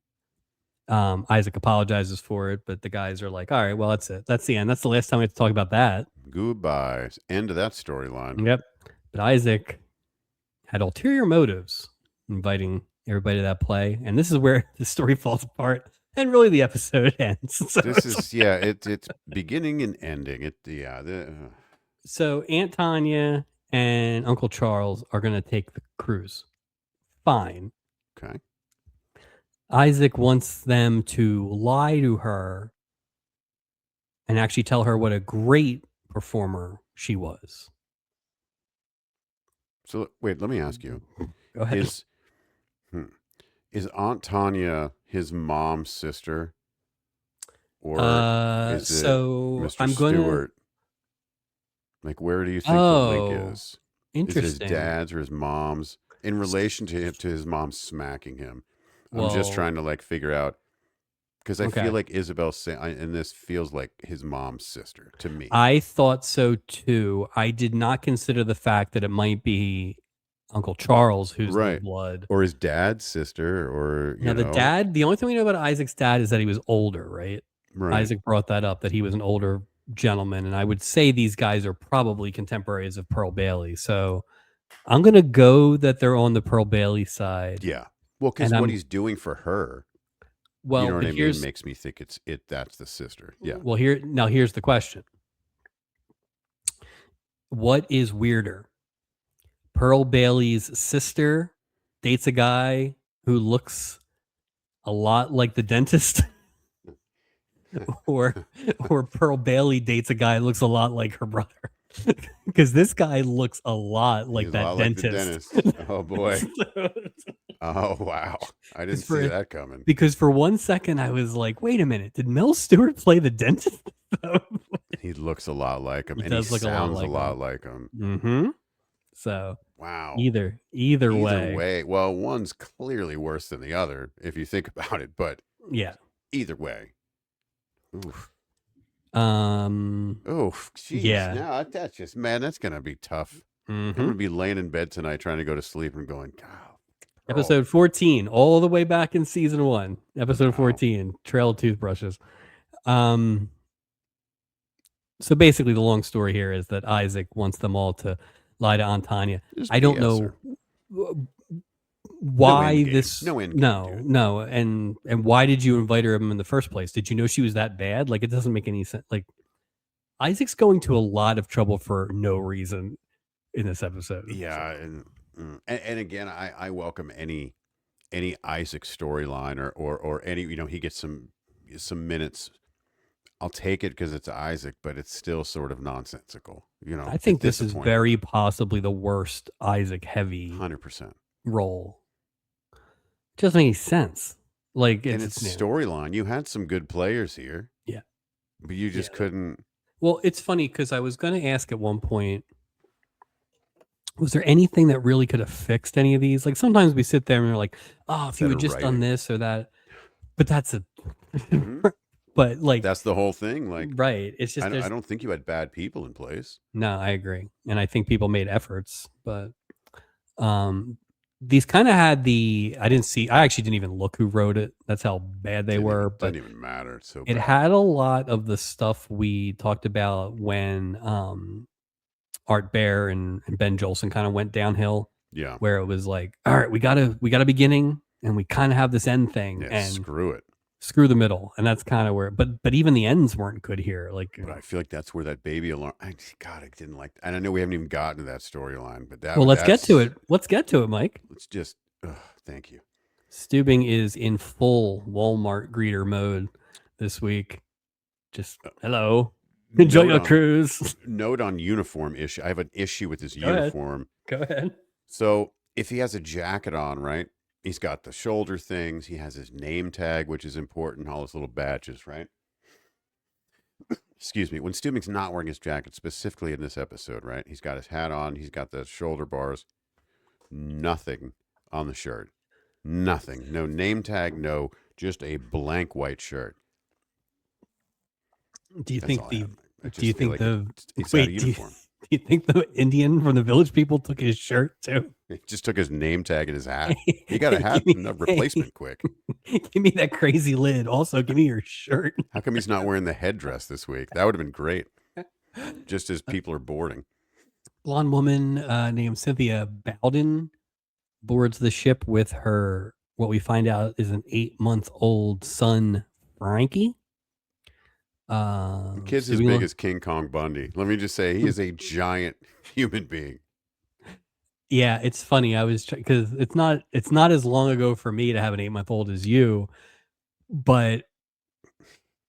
Isaac apologizes for it, but the guys are like, all right, well, that's it. That's the end. That's the last time we have to talk about that. Goodbye. End of that storyline. Yep. But Isaac had ulterior motives inviting everybody to that play. And this is where the story falls apart and really the episode ends. So this is, it's beginning and ending. So Aunt Tanya and Uncle Charles are going to take the cruise. Fine. Okay. Isaac wants them to lie to her and actually tell her what a great performer she was. So wait, let me ask you. Go ahead. Is Aunt Tanya his mom's sister? Or is it Mr. Stewart? Where do you think the link is? Interesting. Is it his dad's or his mom's in relation to his mom smacking him? I'm just trying to figure out, because I feel like Isabel and this feels like his mom's sister to me. I thought so too. I did not consider the fact that it might be Uncle Charles who's the blood, or his dad's sister, or the dad. The only thing we know about Isaac's dad is that he was older, right? Isaac brought that up, that he was an older gentleman, and I would say these guys are probably contemporaries of Pearl Bailey. So I'm gonna go that they're on the Pearl Bailey side. Yeah. Well, because what he's doing for her, you know what I mean, makes me think that's the sister. Yeah. Well, here's the question. What is weirder? Pearl Bailey's sister dates a guy who looks a lot like the dentist, or Pearl Bailey dates a guy who looks a lot like her brother. Because this guy looks a lot like that dentist. Like the dentist. Oh boy. Oh wow. I didn't see that coming. Because for one second I was like, wait a minute, did Mel Stewart play the dentist? He looks a lot like him, and he sounds a lot like him. Mm-hmm. So wow. Either way. Well, one's clearly worse than the other if you think about it, but yeah. Either way. Oof. Jeez. Yeah. Now that's just, man, that's gonna be tough. I'm gonna be laying in bed tonight trying to go to sleep and going, God. Episode 14, all the way back in season 1. Episode Wow. 14, Trail of Toothbrushes. So basically, the long story here is that Isaac wants them all to lie to Aunt Tanya. Just I don't BS know her. why No this. end game, No, and why did you invite her in the first place? Did you know she was that bad? Like, it doesn't make any sense. Like, Isaac's going to a lot of trouble for no reason in this episode. Yeah, and again, I welcome any Isaac storyline or any, he gets some minutes. I'll take it because it's Isaac, but it's still sort of nonsensical. I think this is very possibly the worst Isaac heavy 100% role. It doesn't make any sense. Like, it's storyline. You had some good players here. Yeah. But you just couldn't. Well, it's funny because I was going to ask at one point, was there anything that really could have fixed any of these? Like, sometimes we sit there and we're like, oh, if you had just done this or that. But that's but like, that's the whole thing. Like, right. It's just, I don't think you had bad people in place. No, I agree. And I think people made efforts, but these kind of had I actually didn't even look who wrote it. That's how bad they were. But didn't even matter. It's so it had a lot of the stuff we talked about when Art Bear and Ben Jolson kind of went downhill. Yeah. Where it was like, all right, we got a beginning and we kind of have this end thing. Yeah, and screw it. Screw the middle. And that's kind of where, but even the ends weren't good here. Like, but I feel like that's where that baby alarm, I didn't like, and I know we haven't even gotten to that storyline, but let's get to it. Let's get to it, Mike. Let's just, thank you. Steubing is in full Walmart greeter mode this week. Just, hello. Enjoy your cruise. Note on uniform issue. I have an issue with his uniform. Go ahead. So if he has a jacket on, right? He's got the shoulder things. He has his name tag, which is important. All his little badges, right? Excuse me. When Steubing's not wearing his jacket, specifically in this episode, right? He's got his hat on. He's got the shoulder bars. Nothing on the shirt. Nothing. No name tag. No, just a blank white shirt. Do you think the uniform? Do you think the Indian from the Village People took his shirt too? He just took his name tag and his hat. He got a hat and a replacement quick. Give me that crazy lid. Also, give me your shirt. How come he's not wearing the headdress this week? That would have been great. Just as people are boarding. Blonde woman named Cynthia Bowden boards the ship with her, what we find out is an 8-month-old son, Frankie. The kid's as big as King Kong Bundy. Let me just say, he is a giant human being. Yeah, it's funny. I was because it's not as long ago for me to have an 8-month-old as you, but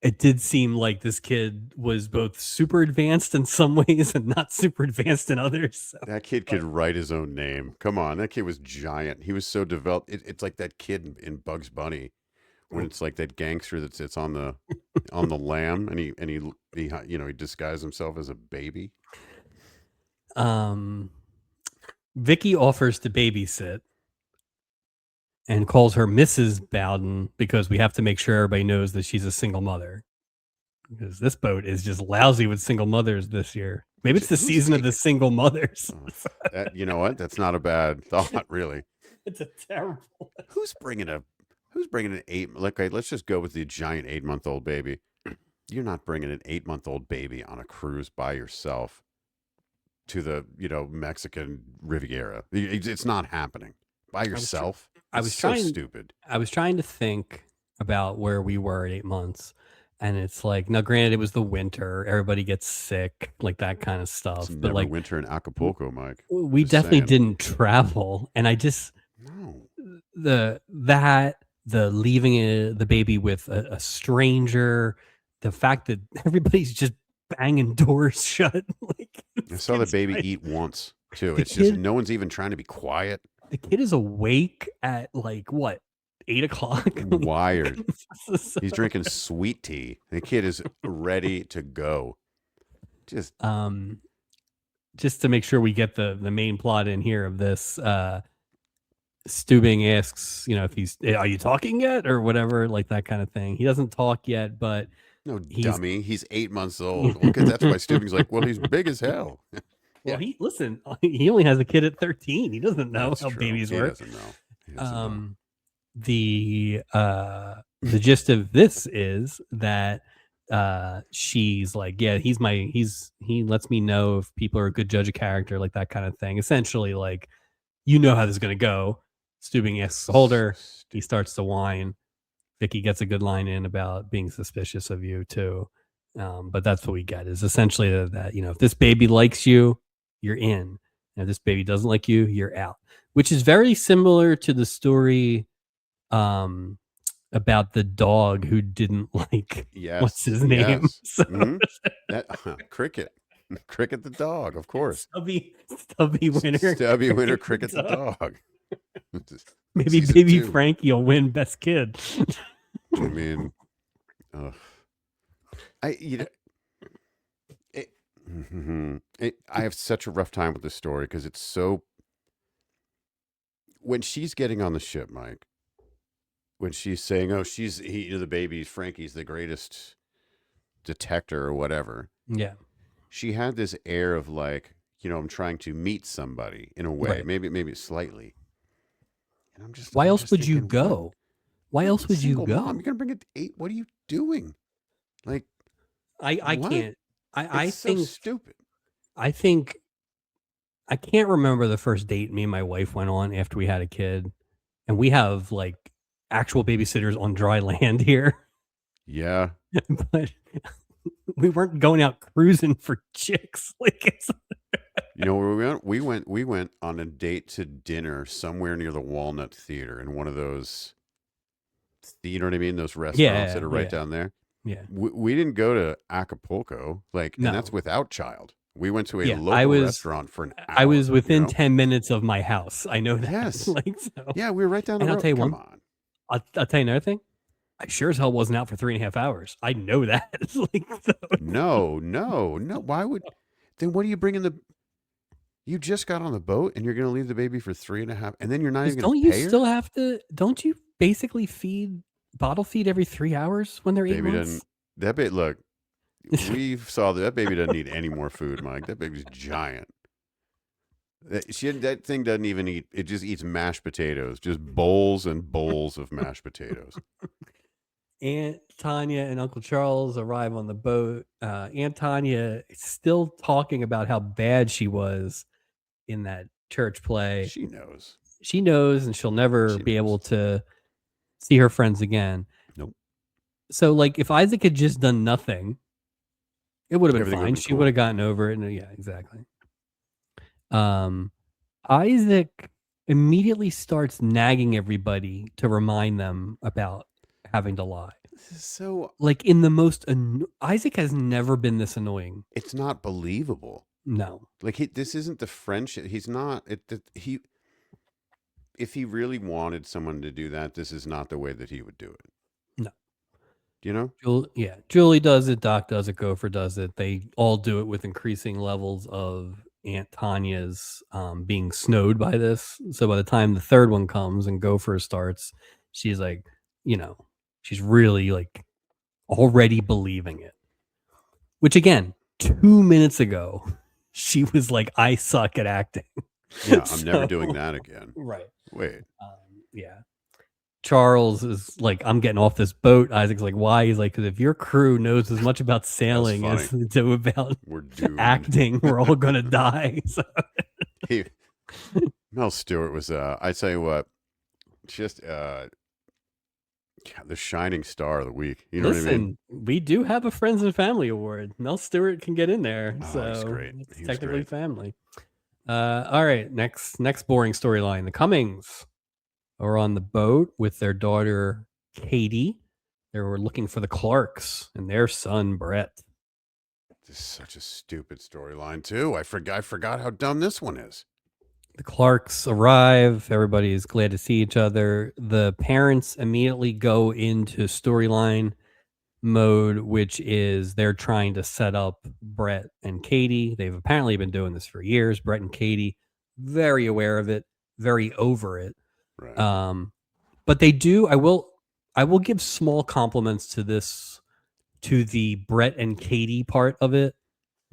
it did seem like this kid was both super advanced in some ways and not super advanced in others. So. That kid could write his own name. Come on, that kid was giant. He was so developed. It's like that kid in Bugs Bunny. When it's like that gangster that sits on the lamb and he disguised himself as a baby. Vicky offers to babysit and calls her Mrs. Bowden because we have to make sure everybody knows that she's a single mother. Because this boat is just lousy with single mothers this year. Maybe it's the season of the single mothers. You know what? That's not a bad thought, really. It's a terrible. Who's bringing an 8? Okay, let's just go with the giant 8-month-old baby. You're not bringing an 8-month-old baby on a cruise by yourself to the Mexican Riviera. It's not happening by yourself. I was trying. Stupid. I was trying to think about where we were at 8 months, and it's like, now granted, it was the winter. Everybody gets sick, like that kind of stuff. It's but like winter in Acapulco, Mike. We definitely didn't travel, and I just the leaving the baby with a stranger, the fact that everybody's just banging doors shut. Like, I saw the baby eat once too. It's just no one's even trying to be quiet. The kid is awake at like what, 8 o'clock? Wired. He's drinking sweet tea. The kid is ready to go. Just to make sure we get the main plot in here of this. Steubing asks, if are you talking yet or whatever, like that kind of thing. He doesn't talk yet, but No, He's dummy. He's 8 months old. Well, because that's why Stupid's like, well, he's big as hell. well, Yeah. he only has a kid at 13. He doesn't know That's how true. babies He work. doesn't know. He doesn't know. The gist of this is that she's like, yeah, he lets me know if people are a good judge of character, like that kind of thing. Essentially, like, you know how this is gonna go. Stubing asks to hold So her. He stupid. starts to whine. Vicky gets a good line in about being suspicious of you too. But that's what we get is essentially that, if this baby likes you, you're in. And if this baby doesn't like you, you're out. Which is very similar to the story about the dog who didn't like what's Yes. his name. Yes. So That Cricket. Cricket the dog, of course. Stubby winner. Stubby winner, Cricket the dog. Maybe Season baby 2. Frankie will win best kid. I mean, I have such a rough time with this story because it's so. When she's getting on the ship, Mike, when she's saying, "Oh, the baby Frankie's the greatest detector or whatever," Yeah. she had this air of like, I'm trying to meet somebody in a way, Right. maybe slightly. And Why I'm else just would you thinking, go? Why else would you single go? mom, you're gonna bring it to 8. What are you doing? Like, I what? can't. I It's so think stupid. I think I can't remember the first date me and my wife went on after we had a kid, and we have like actual babysitters on dry land here, Yeah. but we weren't going out cruising for chicks. Like it's Where we went? We went on a date to dinner somewhere near the Walnut Theater in one of those, you know what I mean? Those restaurants that are right yeah, down there. yeah. We didn't go to Acapulco, and that's No, without child. We went to a yeah. local restaurant for an I was hour, within 10 minutes of my house. I know that. Yes. Like so. Yeah, we were right down the And I'll tell road. you Come one. on. I'll tell you another thing. I sure as hell wasn't out for 3.5 hours. I know that. It's like so. No, no, no. Why would then what are you bringing you just got on the boat and you're gonna leave the baby for 3.5 and then you're not even gonna Don't you pay her? still have to? Don't you basically bottle feed every 3 hours when they're 8 Baby months? doesn't that baby look, we saw that baby doesn't need any more food, Mike. That baby's giant. That thing doesn't even eat. It just eats mashed potatoes, just bowls and bowls of mashed potatoes. Aunt Tanya and Uncle Charles arrive on the boat. Aunt Tanya is still talking about how bad she was in that church play. She knows. She knows, and she'll never She be able knows. to see her friends again. Nope. So, like, if Isaac had just done nothing, it would have been Everything fine. would've been She would cool. have gotten over it. And yeah, exactly. Isaac immediately starts nagging everybody to remind them about having to lie. This is so Like in the most Isaac has never been this annoying. it's not believable. No. Like this isn't the friendship. He's not he if he really wanted someone to do that, this is not the way that he would do it. No. You know? Julie does it, Doc does it, Gopher does it. They all do it with increasing levels of Aunt Tanya's being snowed by this. So by the time the third one comes and Gopher starts, she's like, she's really like already believing it. Which again, 2 minutes ago, she was like, I suck at acting. Yeah, I'm never doing that again. Right. Wait. Yeah. Charles is like, I'm getting off this boat. Isaac's like, why? He's like, because if your crew knows as much about sailing as they do about acting, we're all gonna die. So. Mel Stewart was I tell you what, just the shining star of the week. You know what I mean? We do have a Friends and Family Award. Mel Stewart can get in there. So he's great. It's technically family. All right, next boring storyline. The Cummings are on the boat with their daughter Katie. They were looking for the Clarks and their son Brett. This is such a stupid storyline too. I forgot how dumb this one is. The Clarks arrive. Everybody is glad to see each other. The parents immediately go into storyline mode, which is they're trying to set up Brett and Katie. They've apparently been doing this for years. Brett and Katie, very aware of it, very over it. Right. But they do. I will give small compliments to this to the Brett and Katie part of it.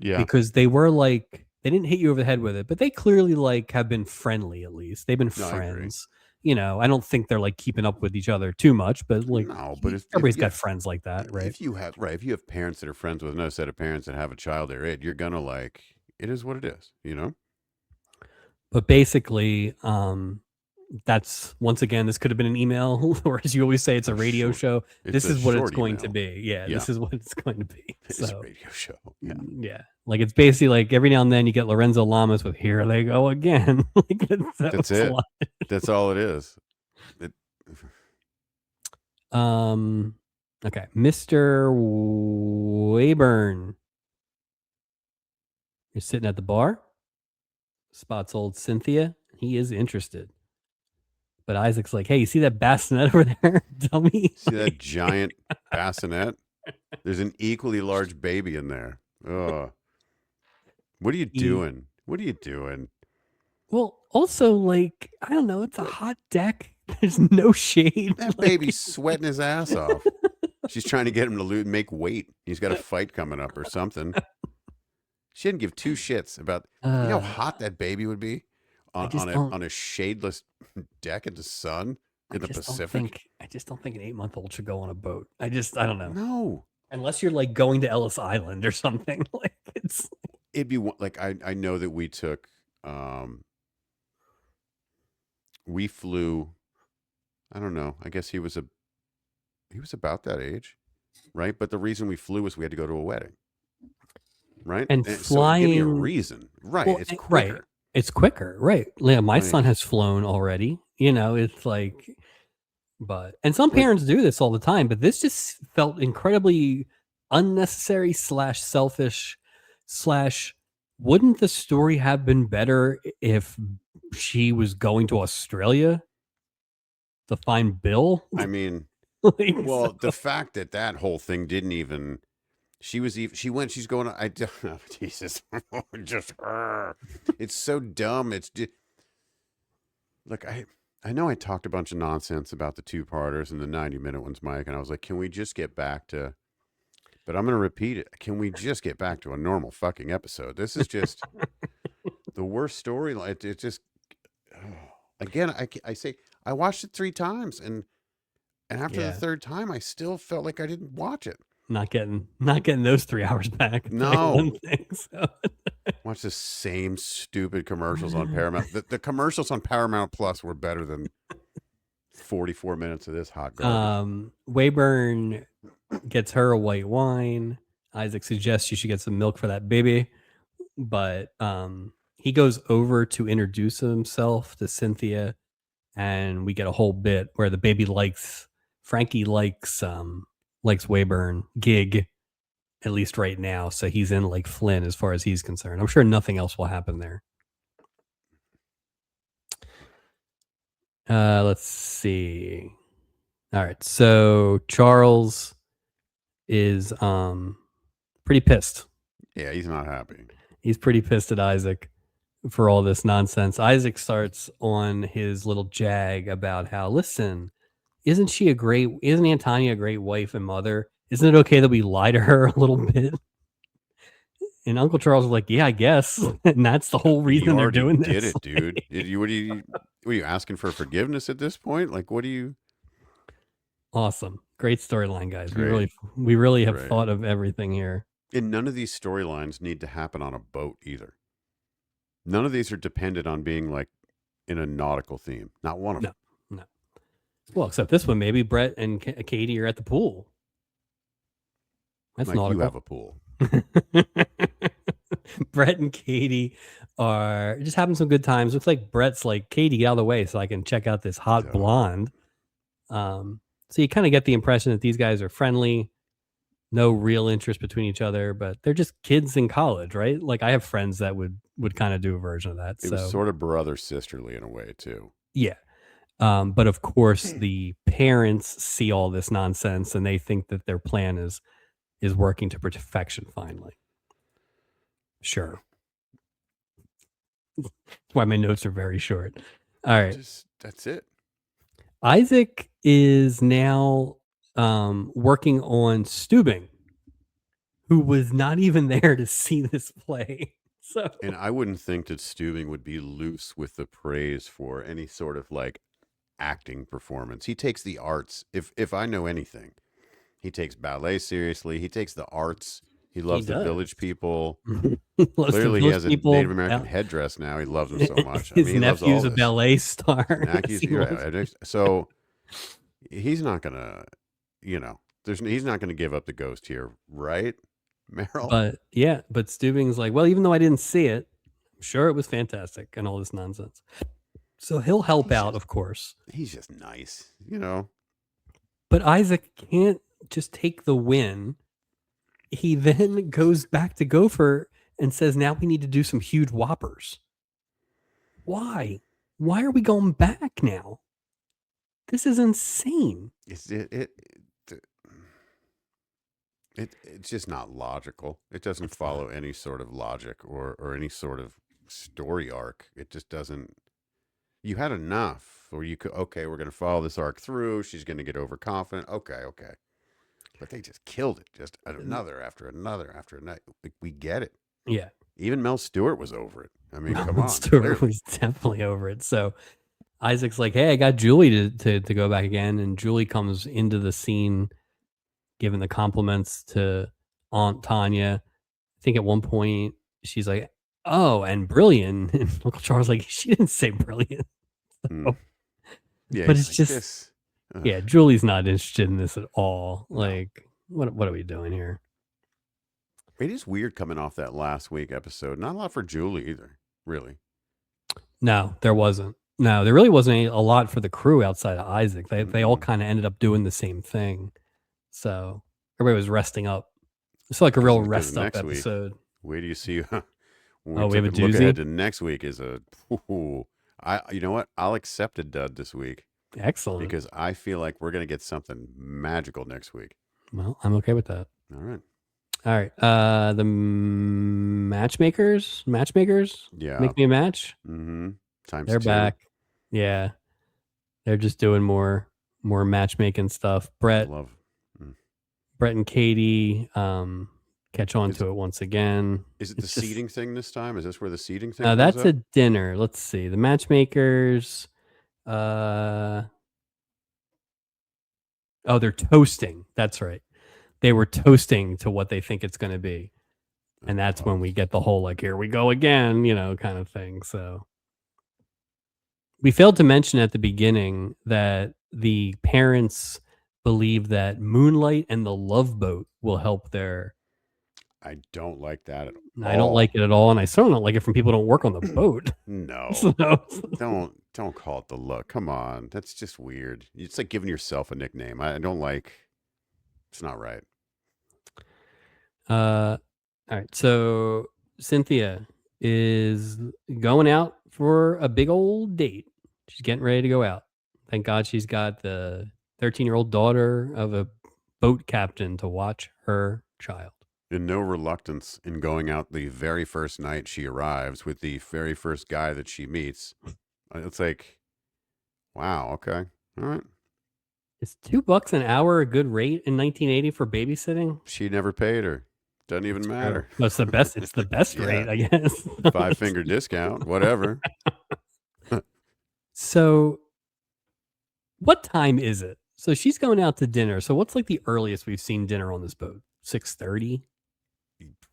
Yeah. Because they were like, they didn't hit you over the head with it, but they clearly like have been friendly at least. They've been friends. You know, I don't think they're like keeping up with each other too much, but like, no, but everybody's got friends like that, right? If you have parents that are friends with another set of parents that have a child their age, you're gonna like, it is what it is, you know? But basically, that's, once again, this could have been an email, or as you always say, it's a radio show. This is what it's going to be. Yeah, this is what it's going to be. It's a radio show. Yeah. Yeah. Like, it's basically like every now and then you get Lorenzo Lamas with "Here They Go Again." Like, that's it. That's all it is. Okay, Mr. Wayburn. You're sitting at the bar. Spots old Cynthia. He is interested. But Isaac's like, hey, you see that bassinet over there, dummy? See that giant bassinet? There's an equally large baby in there. Ugh. What are you doing? What are you doing? Well, also, like, I don't know. It's a hot deck. There's no shade. That baby's sweating his ass off. She's trying to get him to make weight. He's got a fight coming up or something. She didn't give two shits about, you know how hot that baby would be on a shadeless deck in the sun in the Pacific. I just don't think an 8-month-old should go on a boat. I don't know. No. Unless you're like going to Ellis Island or something. Like, it'd be like, I know that we took, we flew, I don't know. I guess he was about that age, right? But the reason we flew was we had to go to a wedding, right? And flying, so give me a reason, right? Well, it's quicker. Right. It's quicker, right? Yeah, my son has flown already. You know, it's like, and some parents do this all the time, but this just felt incredibly unnecessary / selfish / wouldn't the story have been better if she was going to Australia to find Bill? I mean, the fact that whole thing didn't even, she's going, Jesus, just her. It's so dumb. It's just, look, I know I talked a bunch of nonsense about the 2-parters and the 90-minute ones, Mike, and I was like, can we just get back to, but I'm going to repeat it. Can we just get back to a normal fucking episode? This is just the worst storyline. It just, again, I say, I watched it 3 times, and after the 3rd time, I still felt like I didn't watch it. Not getting those 3 hours back. No. Watch the same stupid commercials on Paramount. The commercials on Paramount Plus were better than 44 minutes of this hot garbage. Wayburn gets her a white wine. Isaac suggests she should get some milk for that baby, but he goes over to introduce himself to Cynthia, and we get a whole bit where the baby Frankie likes Wayburn gig, at least right now. So he's in like Flynn as far as he's concerned. I'm sure nothing else will happen there. Let's see. All right. So Charles is pretty pissed. Yeah, he's not happy. He's pretty pissed at Isaac for all this nonsense. Isaac starts on his little jag about how, listen, isn't Antonia a great wife and mother? Isn't it okay that we lie to her a little bit? And Uncle Charles was like, yeah, I guess. And that's the whole reason they're doing this. Did it, dude. What are you asking for forgiveness at this point? Like, what do you? Awesome. Great storyline, guys. Great. We really have thought of everything here. And none of these storylines need to happen on a boat either. None of these are dependent on being like in a nautical theme. Not one of them. No. Well, except this one, maybe Brett and Katie are at the pool. That's nautical. You have a pool. Brett and Katie are just having some good times. Looks like Brett's like, Katie, get out of the way so I can check out this hot blonde. So you kind of get the impression that these guys are friendly, no real interest between each other, but they're just kids in college, right? Like I have friends that would kind of do a version of that. It was sort of brother sisterly in a way too. Yeah. But of course the parents see all this nonsense and they think that their plan is working to perfection finally. Sure. That's why my notes are very short. All right. That's it. Isaac is now working on Steubing. who was not even there to see this play. So, and I wouldn't think that Stubing would be loose with the praise for any sort of like acting performance. He takes the arts. If I know anything, he takes ballet seriously. He takes the arts. He he loves the does. village people. Loves the Clearly, he village has a Native people. American headdress now. He loves them so much. I His mean, he loves nephew's all a this. ballet star. Yes, You're loves. right. So he's not gonna, he's not gonna give up the ghost here, right, Meryl? But yeah, but Stubing's like, well, even though I didn't see it, I'm sure it was fantastic and all this nonsense. So he'll help out, of course. He's just nice, But Isaac can't just take the win. He then goes back to Gopher and says, now we need to do some huge whoppers. Why? Why are we going back now? This is insane. It's just not logical. It doesn't follow any sort of logic or any sort of story arc. It just doesn't. You had enough, or you could, okay, we're going to follow this arc through. She's going to get overconfident. Okay. But they just killed it. Just another after another after another. We get it. Yeah. Even Mel Stewart was over it. I mean, come Mel on. Stewart was definitely over it. So Isaac's like, hey, I got Julie to go back again. And Julie comes into the scene giving the compliments to Aunt Tanya. I think at one point she's like, oh, and brilliant. And Uncle Charles like, she didn't say brilliant. So, yeah, but it's like just this. Yeah, Julie's not interested in this at all. No. Like, what are we doing here? It is weird coming off that last week episode. Not a lot for Julie either, really. No, there wasn't. No, there really wasn't a lot for the crew outside of Isaac. They all kind of ended up doing the same thing. So everybody was resting up. It's like a real rest up episode. Wait do you see? We have a doozy? Look ahead to next week is you know what? I'll accept a dud this week. Excellent. Because I feel like we're going to get something magical next week. Well, I'm okay with that. All right. The matchmakers. Yeah. Make me a match. Mm-hmm. They're 2. Back. Yeah. They're just doing more matchmaking stuff. Brett and Katie catch on to it once again. Is it the seating thing this time? Is this where the seating thing comes that's up? A dinner. Let's see. The matchmakers. They're toasting. That's right. They were toasting to what they think it's going to be. And that's when we get the whole, like, here we go again, kind of thing. So we failed to mention at the beginning that the parents believe that Moonlight and the Love Boat will help their... I don't like that at all. I don't like it at all. And I certainly don't like it from people who don't work on the boat. No. So, don't call it the look. Come on. That's just weird. It's like giving yourself a nickname. I don't like... It's not right. All right. So Cynthia is going out for a big old date. She's getting ready to go out. Thank God she's got the 13-year-old daughter of a boat captain to watch her child. And no reluctance in going out the very first night she arrives with the very first guy that she meets. It's like, wow, okay. All right. Is $2 an hour a good rate in 1980 for babysitting? She never paid her. Doesn't even matter. Well, it's the best. It's the best rate, I guess. 5-finger discount, whatever. So, what time is it? So she's going out to dinner. So what's like the earliest we've seen dinner on this boat? 6:30.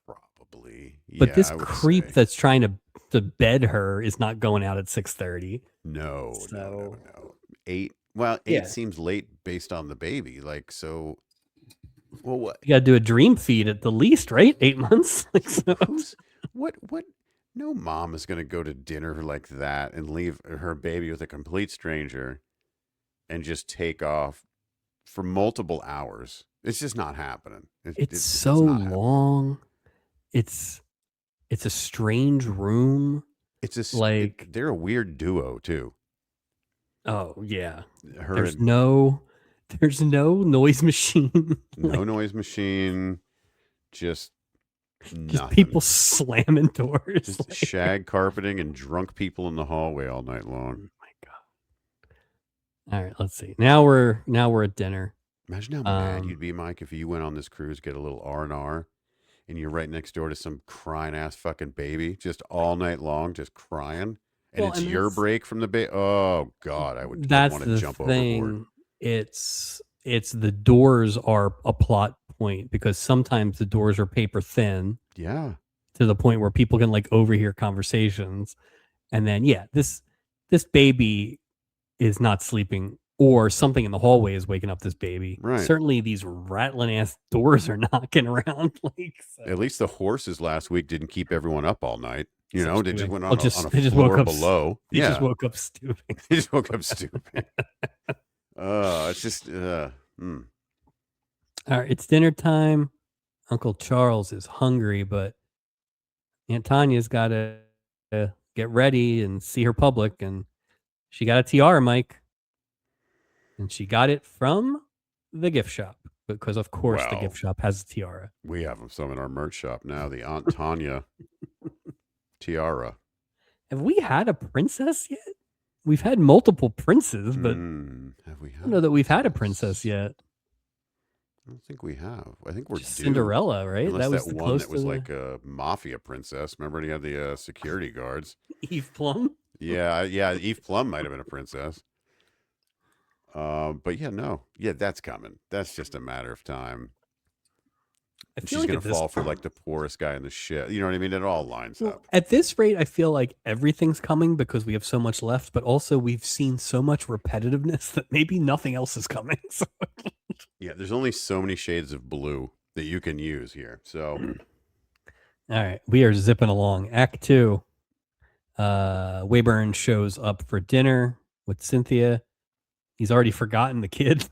Probably. But this creep that's trying to bed her is not going out at 6:30. No. 8. Well, 8 seems late based on the baby. Like, so. Well, what? You got to do a dream feed at the least, right? 8 months. Like, so. What? No mom is going to go to dinner like that and leave her baby with a complete stranger and just take off for multiple hours. It's just not happening. It's so long. It's a strange room. They're a weird duo too. Oh yeah. There's no noise machine. No noise machine. Just people slamming doors. Just shag carpeting and drunk people in the hallway all night long. Oh my God. All right, let's see. Now we're at dinner. Imagine how mad you'd be, Mike, if you went on this cruise, get a little R&R, and you're right next door to some crying ass fucking baby just all night long, just crying. And Well, it's and your break from the baby. Oh God, I'd that's want to the jump overboard. thing. It's the doors are a plot point because sometimes the doors are paper thin Yeah. to the point where people can like overhear conversations. And then this baby is not sleeping, or something in the hallway is waking up this baby. Right. Certainly these rattling ass doors are knocking around. Like, so. At least the horses last week didn't keep everyone up all night. You know, they just went on a They just floor woke up below. They just woke up stupid. They just woke up stupid. It's just All right, it's dinner time. Uncle Charles is hungry, but Aunt Tanya's got to get ready and see her public, and she got a tiara, Mike, and she got it from the gift shop because, of course, the gift shop has a tiara. We have some in our merch shop now. The Aunt Tanya tiara. Have we had a princess yet? We've had multiple princes, but have we had I don't know that we've had a princess yet. I don't think we have. I think we're just due. Cinderella, right? Unless that was the one that was like a mafia princess. Remember when he had the security guards? Eve Plum? Yeah, Eve Plum might have been a princess. But that's coming. That's just a matter of time. She's going to fall for like the poorest guy in the shit. You know what I mean? It all lines up. At this rate, I feel like everything's coming because we have so much left, but also we've seen so much repetitiveness that maybe nothing else is coming. So. Yeah, there's only so many shades of blue that you can use here. So, all right, we are zipping along. Act 2. Wayburn shows up for dinner with Cynthia. He's already forgotten the kid.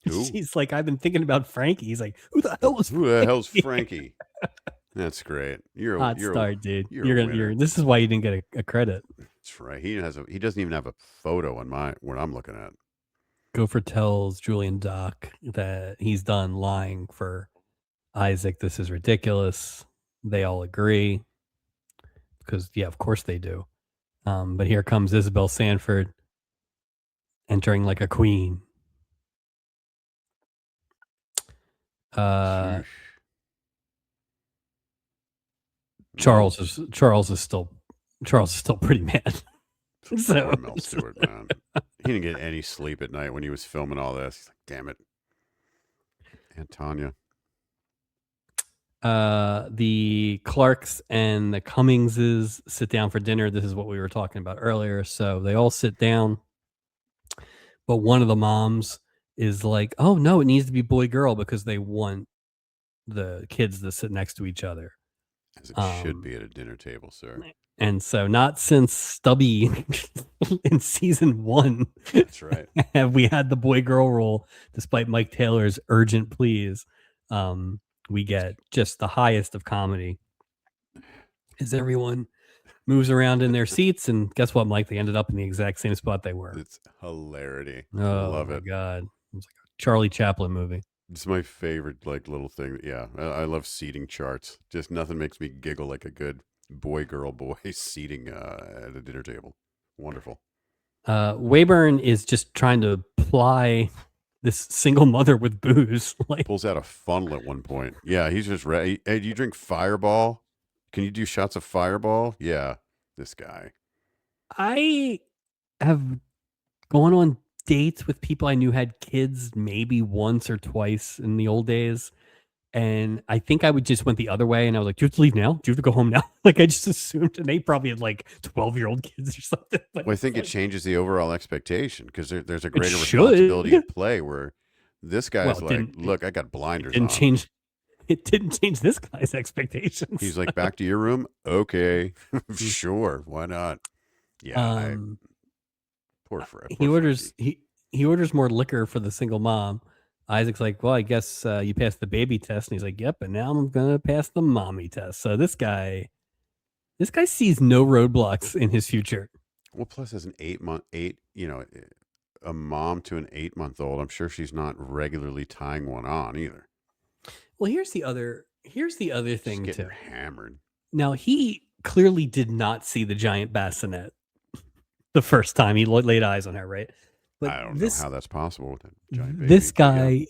She's like, I've been thinking about Frankie. He's like, who the hell's Frankie? That's great. You're a hot start, dude. You're this is why you didn't get a credit. That's right. He doesn't even have a photo on what I'm looking at. Gopher tells Julian Doc that he's done lying for Isaac. This is ridiculous. They all agree because, of course they do. But here comes Isabel Sanford entering like a queen. Charles is still pretty mad. So Mel Stewart, man, he didn't get any sleep at night when he was filming all this. He's like, damn it, Aunt Tanya. The Clarks and the Cummingses sit down for dinner. This is what we were talking about earlier. So they all sit down, but one of the moms is like, oh no, it needs to be boy girl because they want the kids to sit next to each other. As it should be at a dinner table, sir. And so not since Stubby in season 1 that's right have we had the boy girl rule, despite Mike Taylor's urgent pleas. We get just the highest of comedy as everyone moves around in their seats, and guess what, Mike? They ended up in the exact same spot they were. It's hilarity. Oh, love my it. God. It's like a Charlie Chaplin movie. It's my favorite little thing. Yeah, I love seating charts. Just nothing makes me giggle like a good boy seating at a dinner table. Wonderful. Wayburn is just trying to ply this single mother with booze. Like, pulls out a funnel at one point. Yeah, he's just ready. Hey, do you drink Fireball? Can you do shots of Fireball? Yeah, this guy. I have gone on dates with people I knew had kids maybe once or twice in the old days. And I think I would just went the other way. And I was like, do you have to leave now? Do you have to go home now? Like, I just assumed, and they probably had like 12-year-old kids or something. But well, I think it changes the overall expectation because there's a greater responsibility at play where this guy's like, look, I got blinders on. It didn't change this guy's expectations. He's like, back to your room? Okay. Sure. Why not? Yeah. Poor Fred. He orders more liquor for the single mom. Isaac's like, well, I guess you passed the baby test. And he's like, yep, and now I'm going to pass the mommy test. So this guy sees no roadblocks in his future. Well, plus as a mom to an 8-month-old, I'm sure she's not regularly tying one on either. Well, here's the other thing getting too. Hammered. Now, he clearly did not see the giant bassinet the first time he laid eyes on her, right? But I don't know how that's possible with that giant baby. This guy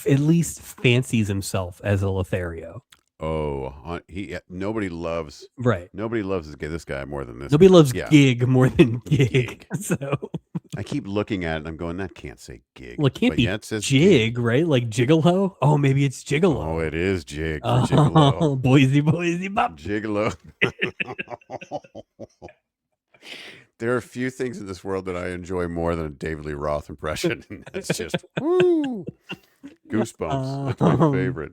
at least fancies himself as a Lothario. nobody loves Right. this guy more than this Nobody guy. loves Yeah, gig more than gig. gig. So, I keep looking at it and I'm going, that can't say well, gig, it can't but yeah, be it says jig, gig. right? Like gigolo. Oh, maybe it's Oh, gigolo. it is jig for gigolo. Oh, Boise, Boise, bop. Gigolo. There are a few things in this world that I enjoy more than a David Lee Roth impression. And that's just woo, goosebumps. That's my Um, favorite.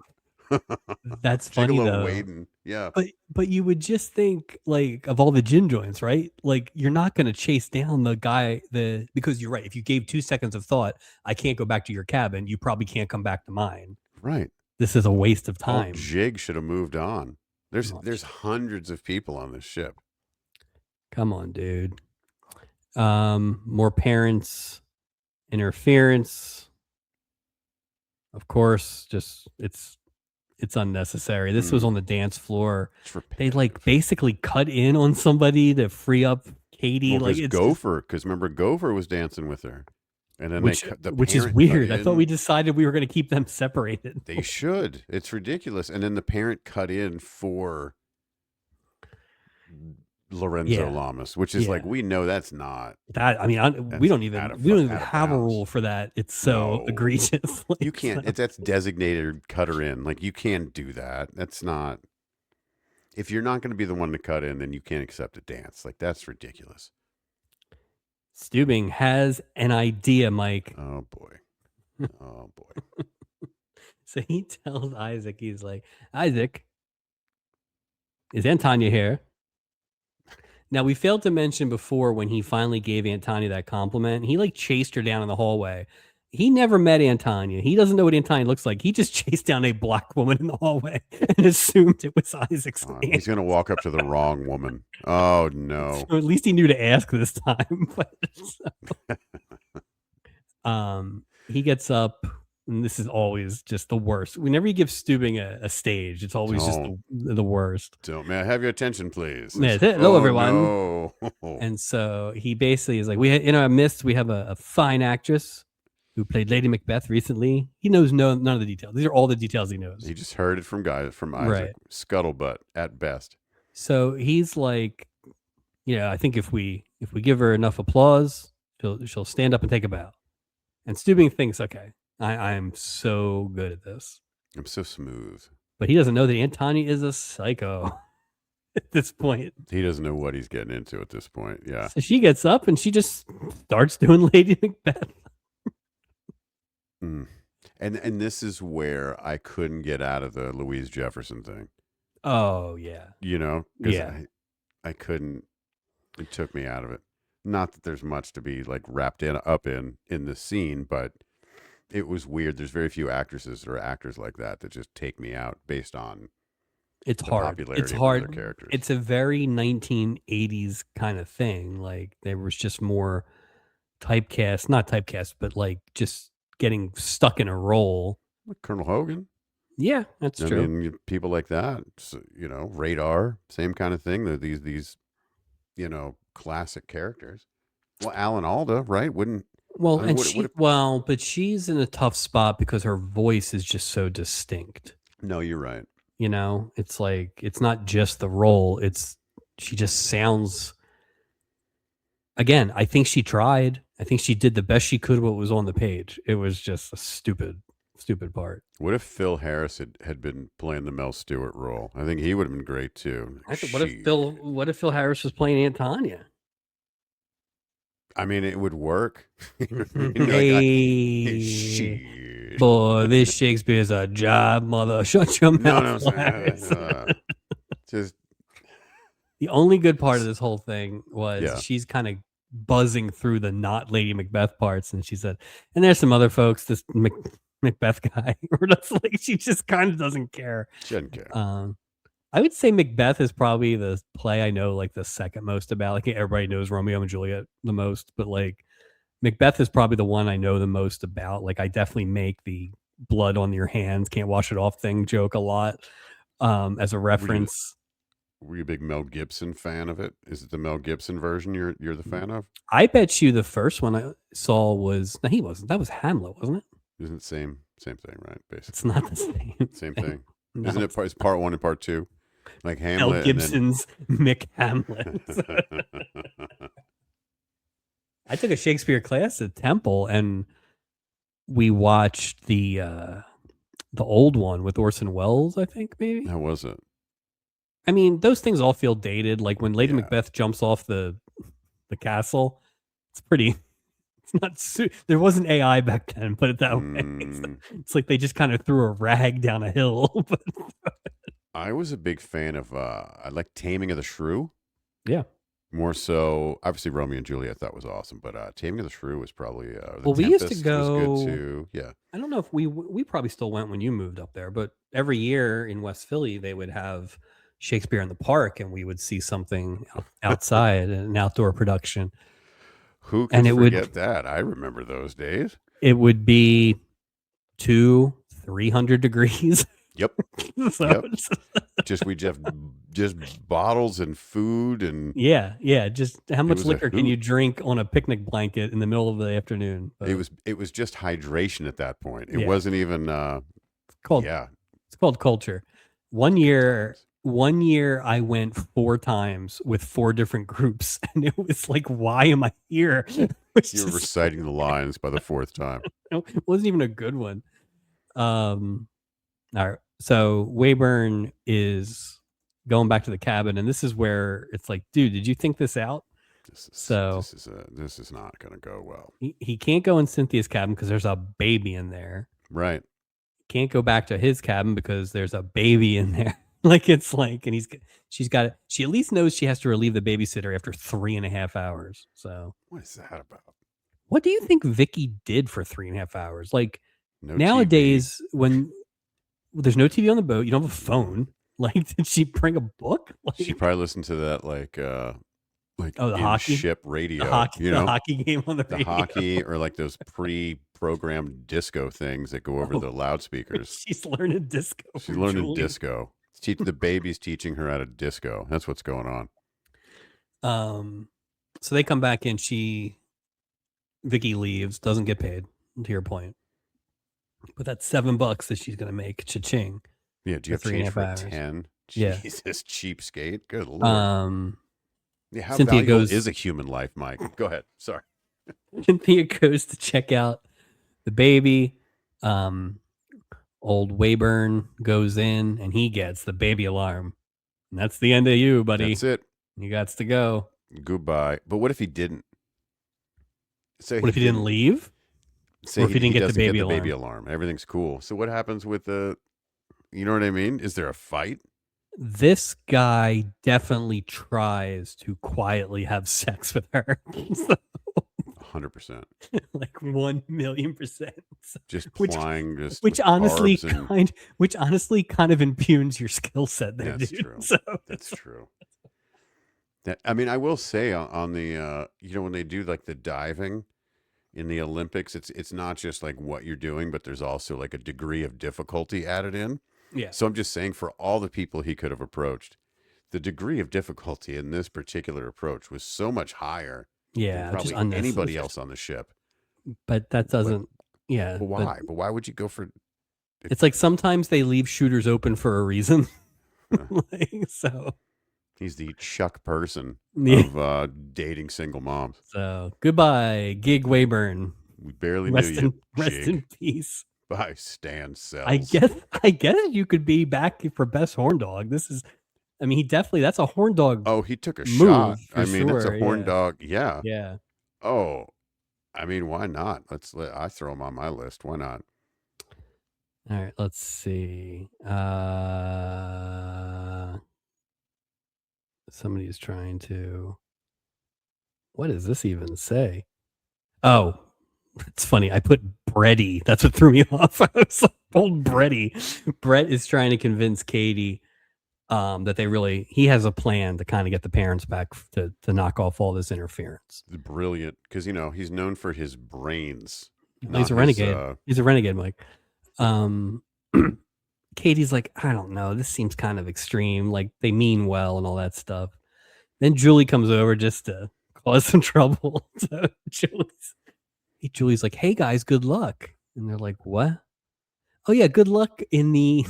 that's funny Gigolo though. Waden. Yeah. But you would just think, like, of all the gin joints, right? Like, you're not going to chase down the guy because you're right. If you gave 2 seconds of thought, I can't go back to your cabin. You probably can't come back to mine. Right. This is a waste of Old time. Jig should have moved on. There's Oh, hundreds of people on this ship. come on, dude. More parents interference. Of course, just it's unnecessary. This was on the dance floor. They like basically cut in on somebody to free up Katie. Well, like it's Gopher, because remember Gopher was dancing with her, and then which is weird. I thought we decided we were going to keep them separated. They should. It's ridiculous. And then the parent cut in for Lorenzo Lamas, which is like, we know that's not that. I mean, we don't even have a rule for that. It's so egregious. Like, you can't. That's designated cutter in. Like, you can't do that. That's not. If you're not going to be the one to cut in, then you can't accept a dance. Like, that's ridiculous. Stubing has an idea, Mike. Oh boy. Oh boy. So he tells Isaac, he's like, Isaac, is Aunt Tanya here? Now, we failed to mention before when he finally gave Aunt Tanya that compliment, he like chased her down in the hallway. He never met Aunt Tanya. He doesn't know what Aunt Tanya looks like. He just chased down a black woman in the hallway and assumed it was Isaac's aunt. He's going to walk up to the wrong woman. Oh, no. So at least he knew to ask this time. But, he gets up, and this is always just the worst. Whenever you give Stubing a stage, it's always just the worst. May I have your attention, please? Hello, everyone. No. And so he basically is like, in our midst, we have a fine actress who played Lady Macbeth recently. He knows none of the details. These are all the details he knows. He just heard it from Isaac. Right. Scuttlebutt at best. So he's like, I think if we give her enough applause, she'll stand up and take a bow. And Stubing thinks, okay, I'm so good at this. I'm so smooth. But he doesn't know that Aunt Tanya is a psycho at this point. He doesn't know what he's getting into at this point. Yeah. So she gets up and she just starts doing Lady Macbeth. And this is where I couldn't get out of the Louise Jefferson thing. Oh, yeah. Because I couldn't. It took me out of it. Not that there's much to be like wrapped up in the scene, but it was weird. There's very few actresses or actors like that just take me out based on it's the hard. popularity It's hard. Of their characters. It's a very 1980s kind of thing. Like there was just more typecast, not typecast, but like just getting stuck in a role. Like Colonel Hogan. Yeah, that's true. I mean, people like that, Radar, same kind of thing. They're these, classic characters. Well, Alan Alda, right? But she's in a tough spot because her voice is just so distinct. No, you're right. It's like, it's not just the role. She just sounds, again, I think she tried. I think she did the best she could what was on the page. It was just a stupid part. What if Phil Harris had been playing the Mel Stewart role? I think he would have been great too. What if Phil Harris was playing Aunt Tanya? I mean, it would work. Boy, this Shakespeare's a job, mother. Shut your mouth. Just the only good part of this whole thing was she's kind of buzzing through the not Lady Macbeth parts, and she said, and there's some other folks, this Macbeth guy, or that's like she just kind of doesn't care. She doesn't care. I would say Macbeth is probably the play I know like the second most about. Like everybody knows Romeo and Juliet the most, but like Macbeth is probably the one I know the most about. Like I definitely make the blood on your hands, can't wash it off thing joke a lot as a reference. Were you a big Mel Gibson fan of it? Is it the Mel Gibson version you're the fan of? I bet you the first one I saw was he wasn't. That was Hamlet, wasn't it? Isn't it same thing, right? Basically, it's not the same. Same thing. No, Isn't it part one and part two? Like Mel Hamlet and then. Gibson's Mick Hamlet. I took a Shakespeare class at Temple, and we watched the old one with Orson Welles, I think, maybe. How was it? I mean, those things all feel dated. Like when Lady Yeah. Macbeth jumps off the castle, it's pretty. It's not. There wasn't AI back then, put it that way. It's like they just kind of threw a rag down a hill. I was a big fan of. I like Taming of the Shrew. Yeah. More so, obviously Romeo and Juliet I thought was awesome, but Taming of the Shrew was probably. The Well, we used to Tempest go. was good too. Yeah. I don't know if we probably still went when you moved up there, but every year in West Philly they would have Shakespeare in the Park, and we would see something outside, an outdoor production. Who could forget that? I remember those days. It would be 200-300 degrees. Yep. So just bottles and food and yeah. Just how much liquor can you drink on a picnic blanket in the middle of the afternoon? But it was just hydration at that point. It wasn't even. It's called culture. One year I went 4 times with 4 different groups, and it was like, why am I here? You were reciting the lines by the 4th time. It wasn't even a good one. All right. So Wayburn is going back to the cabin, and this is where it's like, dude, did you think this out? This is not going to go well. He can't go in Cynthia's cabin because there's a baby in there. Right. Can't go back to his cabin because there's a baby in there. Like it's like, and she at least knows she has to relieve the babysitter after 3.5 hours. So what is that about? What do you think Vicky did for 3.5 hours? Like no nowadays, TV. When there's no TV on the boat, you don't have a phone. Like, did she bring a book? Like, she probably listened to that the hockey ship radio, the hockey game on the radio. Hockey, or like those pre-programmed disco things that go over the loudspeakers. She's learning disco. She's learning disco. The baby's teaching her how to disco. That's what's going on. So they come back in. Vicky leaves, doesn't get paid. To your point, but that's $7 that she's gonna make. Cha-ching. Yeah, do you have change for 10? Jesus, cheapskate. Good Lord. Yeah, how Cynthia valuable is a human life, Mike? Go ahead. Sorry. Cynthia goes to check out the baby. Old Wayburn goes in, and he gets the baby alarm. And that's the end of you, buddy. That's it. You got to go. Goodbye. But what if he didn't? What if he didn't leave? Or if he didn't get the baby alarm? Everything's cool. So what happens with the... You know what I mean? Is there a fight? This guy definitely tries to quietly have sex with her. 100%. Like 1,000,000%. Just plying, which honestly kind of impugns your skill set there. That's dude. true. So. That's true. I mean, I will say on the when they do like the diving in the Olympics, it's not just like what you're doing, but there's also like a degree of difficulty added in. Yeah. So I'm just saying, for all the people he could have approached, the degree of difficulty in this particular approach was so much higher than probably anybody else on the ship. But that doesn't. But why? But why would you go for? It's like sometimes they leave shooters open for a reason. So. He's the Chuck Person of dating single moms. So goodbye, Gig Wayburn. We barely knew you. Rest in peace. By Stan Sells. I guess you could be back for best horn dog. He definitely, that's a horn dog. Oh, he took a shot. It's a horn dog. Yeah. Yeah. Oh, I mean, why not? I throw him on my list. Why not? All right, let's see. Somebody is trying to. What does this even say? Oh, it's funny. I put Bretty. That's what threw me off. I was like, old Bretty. Brett is trying to convince Katie that he has a plan to kind of get the parents back to knock off all this interference. Brilliant, because he's known for his brains. He's a renegade. He's a renegade, Mike. Katie's like, I don't know. This seems kind of extreme. Like, they mean well and all that stuff. Then Julie comes over just to cause some trouble. So Julie's like, hey guys, good luck. And they're like, what? Oh yeah, good luck in the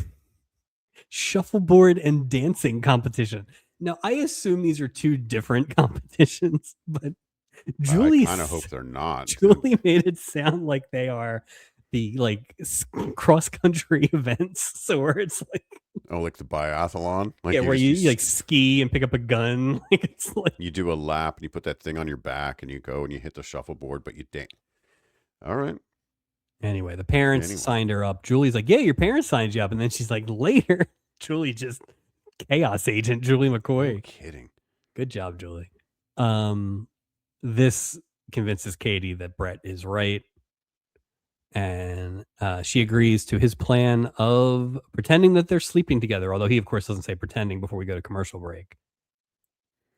shuffleboard and dancing competition. Now, I assume these are two different competitions, but I kind of hope they're not. Julie made it sound like they are the like cross country events. So where it's like, oh, like the biathlon, like yeah, where you like ski and pick up a gun. Like it's like you do a lap and you put that thing on your back and you go and you hit the shuffleboard, but you dance. All right. Anyway, the parents signed her up. Julie's like, yeah, your parents signed you up. And then she's like, later, Julie just chaos agent, Julie McCoy. No kidding. Good job, Julie. This convinces Katie that Brett is right. And she agrees to his plan of pretending that they're sleeping together. Although he, of course, doesn't say pretending before we go to commercial break.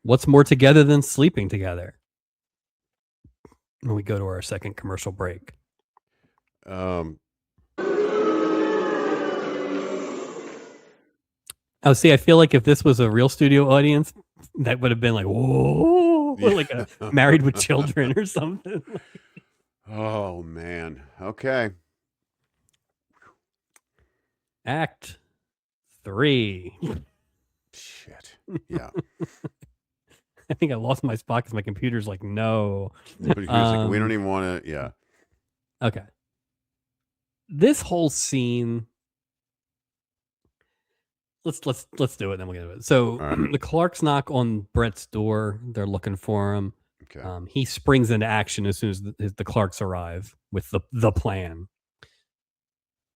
What's more together than sleeping together? When we go to our second commercial break. Oh, see, I feel like if this was a real studio audience, that would have been like, whoa, yeah. Like a Married with Children or something. Oh, man. Okay. Act 3. Shit. Yeah. I think I lost my spot because my computer's like, no. But he was like, we don't even want to, yeah. Okay. This whole scene, let's do it, then we'll get to it. So the Clarks knock on Brett's door. They're looking for him. Okay. He springs into action as soon as the Clarks arrive with the plan.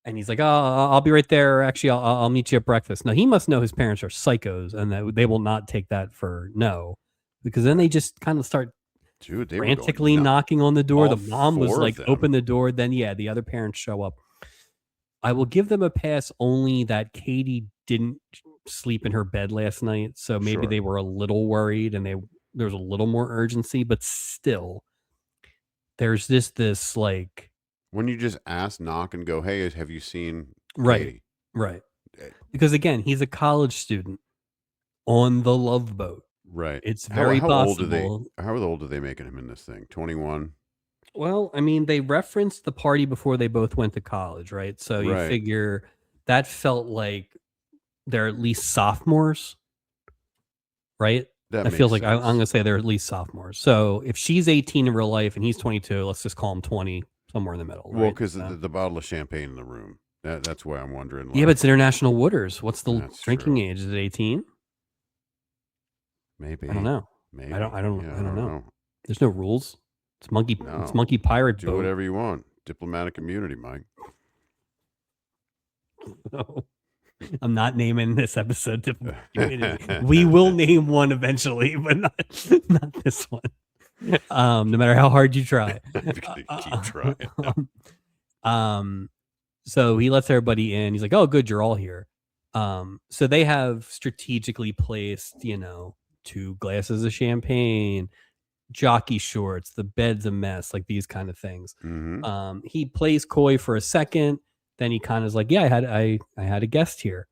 And he's like, oh, I'll be right there. Actually, I'll meet you at breakfast. Now, he must know his parents are psychos and that they will not take that for no. Because then they just kind of start frantically knocking on the door. The mom was like, open the door. Then, yeah, the other parents show up. I will give them a pass only that Katie didn't sleep in her bed last night. So maybe they were a little worried and there was a little more urgency. But still, there's this like... When you just knock and go, hey, have you seen Katie? Right. Because, again, he's a college student on the Love Boat. Right. It's very possible. How old are they making him in this thing? 21? Well, I mean, they referenced the party before they both went to college, right? So you figure that felt like they're at least sophomores, right? That feels like I'm going to say they're at least sophomores. So if she's 18 in real life and he's 22, let's just call him 20, somewhere in the middle. Well, because the bottle of champagne in the room. That's why I'm wondering. Yeah, but it's International Wooders. What's the drinking age? Is it 18? Maybe. I don't know. Maybe. I don't know. There's no rules. It's monkey. No. It's monkey pirate. Do whatever you want. Diplomatic immunity, Mike. No, I'm not naming this episode diplomatic immunity. We will name one eventually, but not this one. No matter how hard you try. Keep trying. So he lets everybody in. He's like, "Oh, good, you're all here." So they have strategically placed, 2 glasses of champagne, jockey shorts, the bed's a mess, like these kind of things. Mm-hmm. He plays coy for a second, then he kind of is like, yeah, I had a guest here,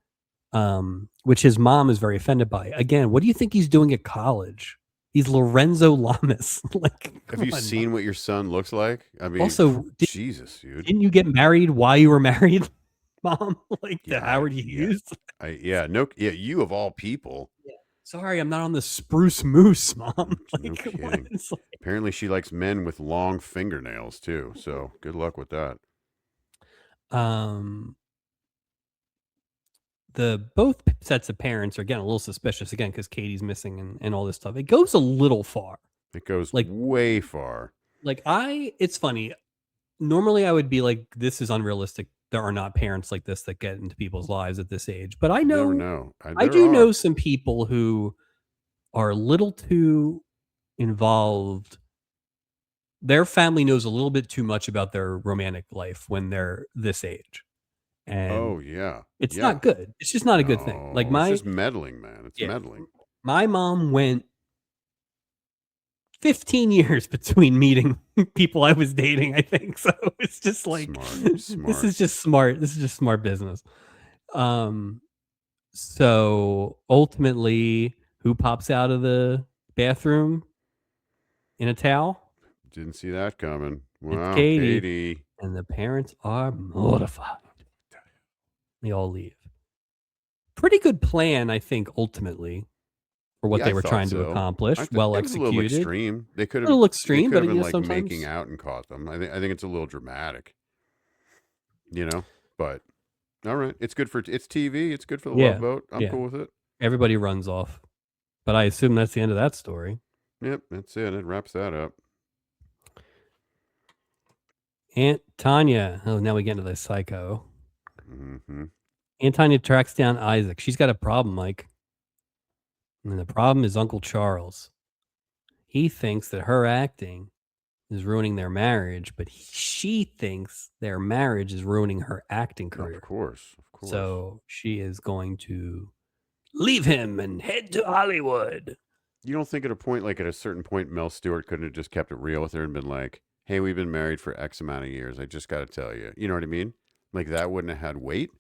which his mom is very offended by. Again, what do you think he's doing at college? He's Lorenzo Lamas. Like, have you seen what your son looks like? I mean, also, Jesus, dude, didn't you get married while you were married, Mom? Like the Howard Hughes? You of all people. Yeah. Sorry, I'm not on the Spruce Moose, Mom. Like, no kidding. Apparently, she likes men with long fingernails too. So good luck with that. The both sets of parents are getting a little suspicious again because Katie's missing and all this stuff. It goes a little far. It goes like way far. Like it's funny. Normally, I would be like, this is unrealistic. There are not parents like this that get into people's lives at this age. But I know, I do know some people who are a little too involved. Their family knows a little bit too much about their romantic life when they're this age. And it's not good. It's just not a good thing. Like it's just meddling, man. It's meddling. My mom went 15 years between meeting people I was dating, I think. So it's just like, smart. This is just smart. This is just smart business. So ultimately, who pops out of the bathroom in a towel? Didn't see that coming. Wow, it's Katie. And the parents are mortified. They all leave. pretty good plan, I think, ultimately, for what Yeah, I they were thought trying to so. accomplish. Well It was a little executed. extreme. A little They extreme, could but have been like making sometimes. out and caught them. I think it's a little dramatic, you know. But all right, it's TV. It's good for the Love Yeah, Boat. I'm yeah. cool with it. Everybody runs off, but I assume that's the end of that story. Yep, that's it. It wraps that up. Aunt Tanya. Oh, now we get into the psycho. Mm-hmm. Aunt Tanya tracks down Isaac. She's got a problem, Mike. And the problem is Uncle Charles. He thinks that her acting is ruining their marriage, but she thinks their marriage is ruining her acting career. Of course. So she is going to leave him and head to Hollywood. You don't think at a certain point, Mel Stewart couldn't have just kept it real with her and been like, hey, we've been married for X amount of years. I just got to tell you. You know what I mean? Like that wouldn't have had weight.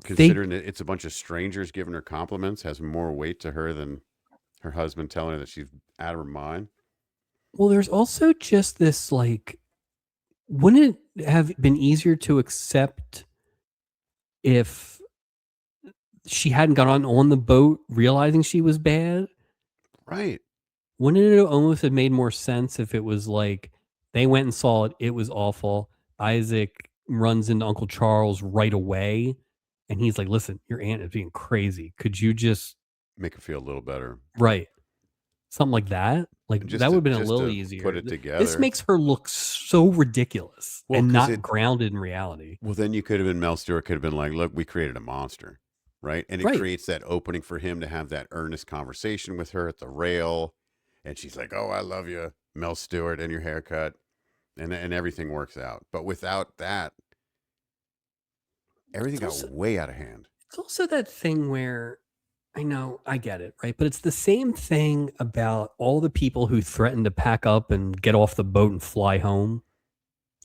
Considering it's a bunch of strangers giving her compliments has more weight to her than her husband telling her that she's out of her mind. Well, there's also just this like, wouldn't it have been easier to accept if she hadn't got on the boat realizing she was bad? Right. Wouldn't it almost have made more sense if it was like they went and saw it, it was awful. Isaac runs into Uncle Charles right away, and he's like, listen, your aunt is being crazy. Could you just make her feel a little better? Right. Something like that. Like that would have been a little easier. Put it together. This makes her look so ridiculous and not grounded in reality. Well, then you could have been Mel Stewart could have been like, look, we created a monster. Right. And it creates that opening for him to have that earnest conversation with her at the rail. And she's like, oh, I love you, Mel Stewart, and your haircut. And everything works out. But without that, everything got way out of hand. It's also that thing where I know, I get it, right? But it's the same thing about all the people who threaten to pack up and get off the boat and fly home.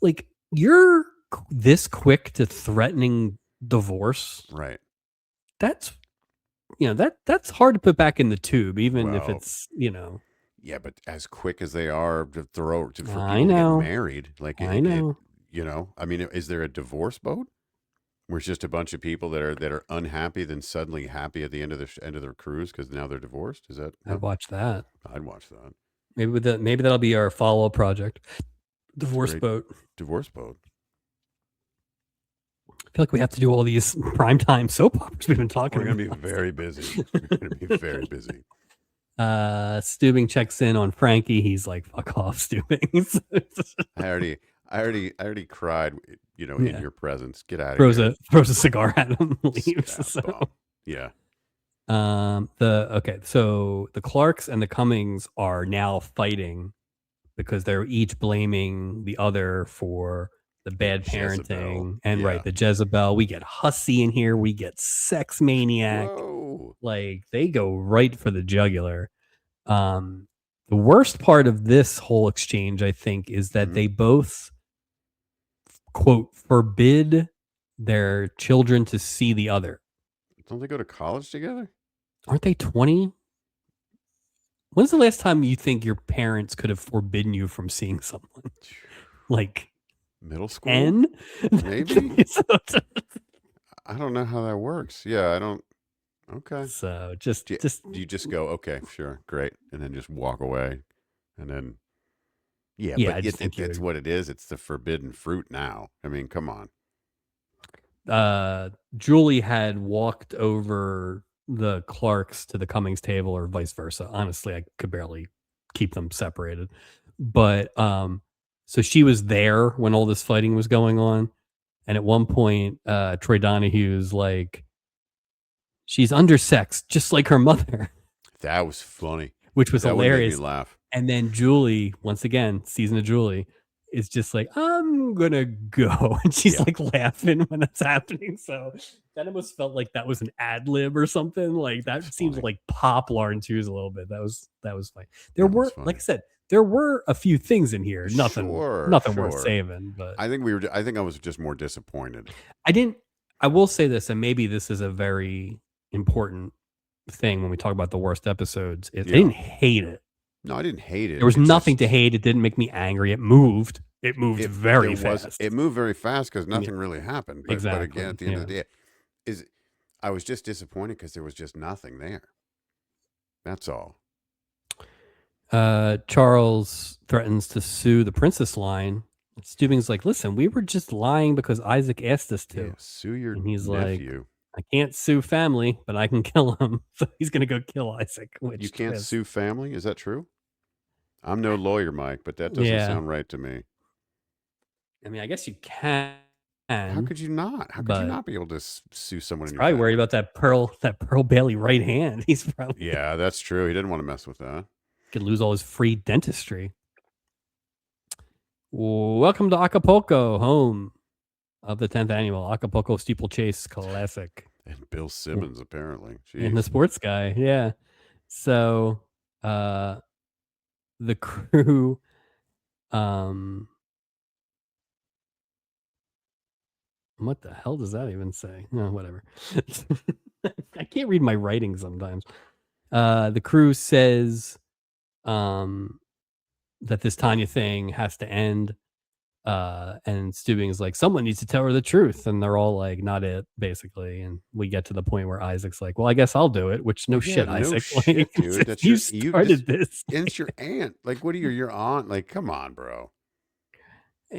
Like, you're this quick to threatening divorce. Right. That's, that's hard to put back in the tube, even if it's, Yeah, but as quick as they are for people to get married, like I know. I mean, is there a divorce boat where it's just a bunch of people that are unhappy, then suddenly happy at the end of their cruise because now they're divorced? Is that? I'd watch that. I'd watch that. Maybe that'll be our follow-up project. Divorce boat. Divorce boat. I feel like we have to do all these primetime soap operas we've been talking about. We're going to be very busy. We're going to be very busy. Steubing checks in on Frankie. He's like, "Fuck off, Steubing." I already cried, in your presence. Get out of here. Throws a cigar at him. Leaves. Yeah. So the Clarks and the Cummings are now fighting because they're each blaming the other for the bad parenting and the Jezebel. We get hussy in here. We get sex maniac. Whoa. Like they go right for the jugular. The worst part of this whole exchange, I think, is that they both quote forbid their children to see the other. Don't they go to college together? Aren't they 20? When's the last time you think your parents could have forbidden you from seeing someone? Like middle school? 10? Maybe. I don't know how that works. Yeah, I don't. Okay. So you just go, okay, sure, great, and then just walk away, and then but it's what it is. It's the forbidden fruit now. I mean, come on. Julie had walked over the Clarks to the Cummings table, or vice versa. Honestly, I could barely keep them separated. But so she was there when all this fighting was going on, and at one point, Troy Donahue's like, she's undersexed, just like her mother. That was funny. Which was hilarious. Made me laugh. And then Julie, once again, season of Julie, is just like, I'm gonna go, and she's like laughing when that's happening. So that almost felt like that was an ad lib or something. Like that seems like pop Lauren Tooze a little bit. That was funny. Like I said, there were a few things in here. Nothing worth saving. But I think I was just more disappointed. I will say this, and maybe this is a very important thing when we talk about the worst episodes. I didn't hate it. No, I didn't hate it. There was nothing to hate. It didn't make me angry. It moved. It moved very fast. It moved very fast because nothing really happened. But again, at the end of the day, I was just disappointed because there was just nothing there. That's all. Charles threatens to sue the Princess line. Stubing's like, listen, we were just lying because Isaac asked us to. Yeah, sue your And he's nephew. like, I can't sue family, but I can kill him. So he's going to go kill Isaac. Which You can't twist. sue family? Is that true? I'm no lawyer, Mike, but that doesn't sound right to me. I mean, I guess you can. How could you not? How could you not be able to sue someone in your probably family? worried about that Pearl Bailey right hand. He's probably Yeah, that's true. He didn't want to mess with that. Could lose all his free dentistry. Welcome to Acapulco, home of the 10th annual Acapulco Steeplechase Classic. And Bill Simmons, apparently. Jeez. And the sports guy, yeah. So the crew what the hell does that even say? No, whatever. I can't read my writing sometimes. The crew says that this Tanya thing has to end. And Stubing is like, someone needs to tell her the truth. And they're all like, not it, basically. And we get to the point where Isaac's like, well, I guess I'll do it, which Isaac. No shit, dude. That's you started this. And it's your aunt. Like, what are your aunt? Like, come on, bro.